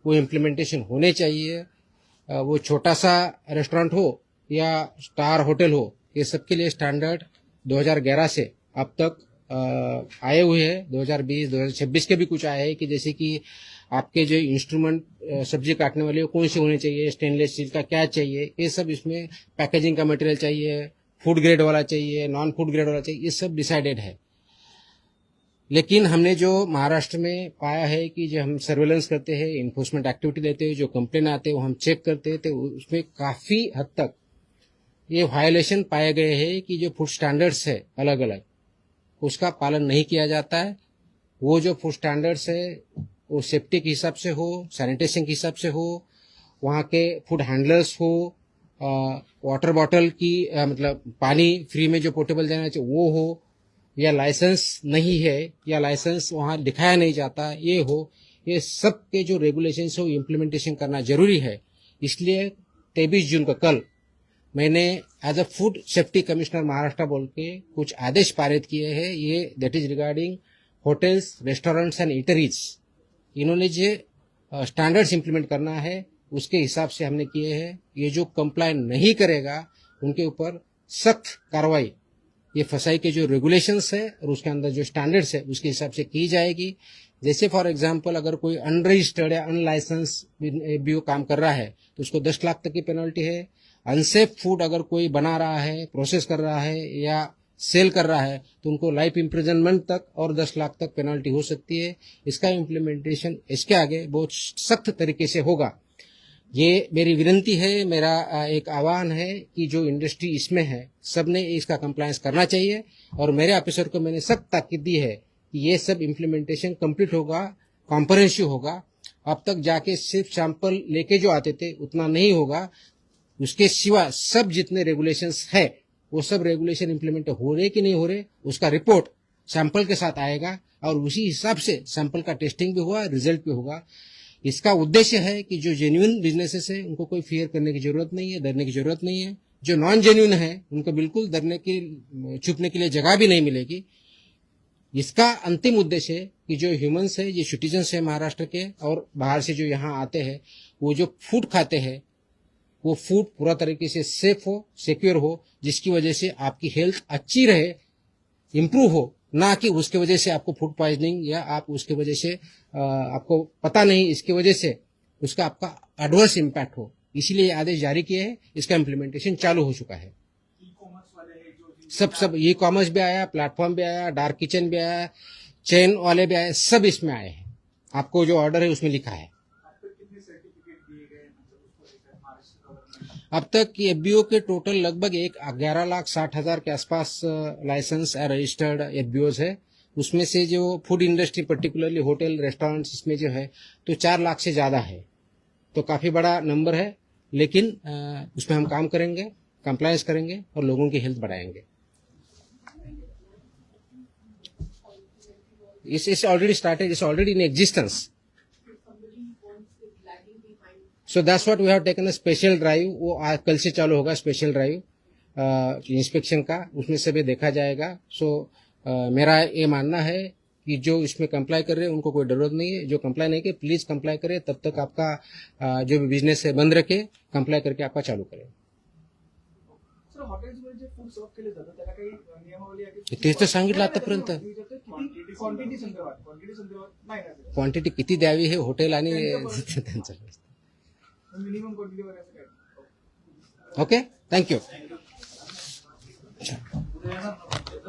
वो इम्प्लीमेंटेशन होने चाहिए। वो छोटा सा रेस्टोरेंट हो या स्टार होटल हो, ये सब के लिए स्टैंडर्ड 2011 से अब तक आए हुए हैं। 2020, 2026 के भी कुछ आए हैं कि जैसे कि आपके जो इंस्ट्रूमेंट सब्जी काटने वाले कौन से होने चाहिए, स्टेनलेस स्टील का क्या चाहिए, ये सब इसमें पैकेजिंग का मटेरियल चाहिए, फूड ग्रेड वाला चाहिए, नॉन फूड ग्रेड वाला चाहिए, ये सब डिसाइडेड है। लेकिन हमने जो महाराष्ट्र में पाया है कि जो हम सर्वेलेंस करते हैं, इन्फोर्समेंट एक्टिविटी देते हैं, जो कंप्लेन आते हैं वो हम चेक करते हैं, तो उसमें काफी हद तक ये वायलेशन पाए गए हैं कि जो फूड स्टैंडर्ड्स है अलग अलग उसका पालन नहीं किया जाता है। वो जो फूड स्टैंडर्ड्स है वो सेफ्टी के हिसाब से हो, सैनिटेशन के हिसाब से हो, वहाँ के फूड हैंडलर्स हो, वाटर बॉटल की मतलब पानी फ्री में जो पोर्टेबल देना चाहिए वो हो, या लाइसेंस नहीं है या लाइसेंस वहाँ दिखाया नहीं जाता ये हो, ये सब के जो रेगुलेशंस हो इम्प्लीमेंटेशन करना जरूरी है। इसलिए 23 जून को कल मैंने as a food safety commissioner Maharashtra बोल के कुछ आदेश पारित किए हैं। ये that is regarding hotels, restaurants and eateries. इन्होंने जो स्टैंडर्ड्स इम्प्लीमेंट करना है उसके हिसाब से हमने किए हैं। ये जो कंप्लाई नहीं करेगा उनके ऊपर सख्त कार्रवाई, ये फसाई के जो रेगुलेशंस है और उसके अंदर जो स्टैंडर्ड्स है उसके हिसाब से की जाएगी। जैसे फॉर एग्जांपल अगर कोई अनरजिस्टर्ड या अनलाइसेंस भी काम कर रहा है तो उसको 10 लाख तक की पेनल्टी है। अनसेफ फूड अगर कोई बना रहा है, प्रोसेस कर रहा है या सेल कर रहा है तो उनको लाइफ इम्प्रिजनमेंट तक और 10 लाख तक पेनल्टी हो सकती है। इसका इम्प्लीमेंटेशन इसके आगे बहुत सख्त तरीके से होगा। ये मेरी विनंती है, मेरा एक आह्वान है कि जो इंडस्ट्री इसमें है सबने इसका कंप्लायंस करना चाहिए और मेरे ऑफिसर को मैंने सख्त ताकीद दी है कि ये सब इम्प्लीमेंटेशन कंप्लीट होगा, कॉम्प्रिहेंसिव होगा। अब तक जाके सिर्फ सैंपल लेके जो आते थे उतना नहीं होगा, उसके सिवा सब जितने रेगुलेशंस है वो सब रेगुलेशन इम्प्लीमेंट हो रहे कि नहीं हो रहे उसका रिपोर्ट सैंपल के साथ आएगा और उसी हिसाब से सैंपल का टेस्टिंग भी होगा, रिजल्ट भी होगा। इसका उद्देश्य है कि जो जेन्युइन बिजनेसेस है उनको कोई फियर करने की जरूरत नहीं है, डरने की जरूरत नहीं है। जो नॉन जेन्युइन है उनको बिल्कुल डरने की, छुपने के लिए जगह भी नहीं मिलेगी। इसका अंतिम उद्देश्य है कि जो ह्यूमंस है, ये सिटीजन्स है महाराष्ट्र के और बाहर से जो यहाँ आते हैं, वो जो फूड खाते हैं वो फूड पूरा तरीके से सेफ हो, सिक्योर हो, जिसकी वजह से आपकी हेल्थ अच्छी रहे, इम्प्रूव हो, ना कि उसके वजह से आपको फूड पॉइजनिंग या आप उसके वजह से आपको पता नहीं, इसकी वजह से उसका आपका एडवर्स इम्पैक्ट हो। इसीलिए ये आदेश जारी किए हैं, इसका इम्प्लीमेंटेशन चालू हो चुका है। ई कॉमर्स वाले हैं जो सब ई कॉमर्स भी आया, प्लेटफॉर्म भी आया, डार्क किचन भी आया, चेन वाले भी आए, सब इसमें आए हैं। आपको जो ऑर्डर है उसमें लिखा है। अब तक कितने सर्टिफिकेट दिए गए मतलब उसको लेकर महाराष्ट्र गवर्नमेंट? अब तक एफबीओ के टोटल लगभग 11,60,000 के आसपास लाइसेंस रजिस्टर्ड एफबीओज है। उसमें से जो food industry particularly hotel restaurants इसमें जो है तो 4 लाख से ज्यादा है, तो काफी बड़ा नंबर है। लेकिन उसमें हम काम करेंगे, कंप्लायंस करेंगे और लोगों की हेल्थ बढ़ाएंगे। It's already started, it's already in existence. So that's what we have taken a special drive. वो आज कल से चालू होगा स्पेशल ड्राइव इंस्पेक्शन का, उसमें से भी देखा जाएगा। सो मेरा ये मानना है कि जो इसमें कंप्लाई कर रहे हैं उनको कोई जरूरत नहीं है। जो कंप्लाई नहीं करे प्लीज कंप्लाई करे, तब तक आपका जो भी बिजनेस है बंद रखे, कंप्लाई करके आपका चालू करें। सर हॉटेल्समध्ये जे फूड सर्व केले जातं त्याला काही नियमावली आहे की? तेच तर सांगितलं आतापर्यंत। क्वांटिटी संदर्भात नाही ना क्वांटिटी किती द्यावी हे हॉटेल आणि त्यांचं मिनिमम क्वांटिटीवर असं काय? Okay, thank you. उद्या येणार ना पंचायत?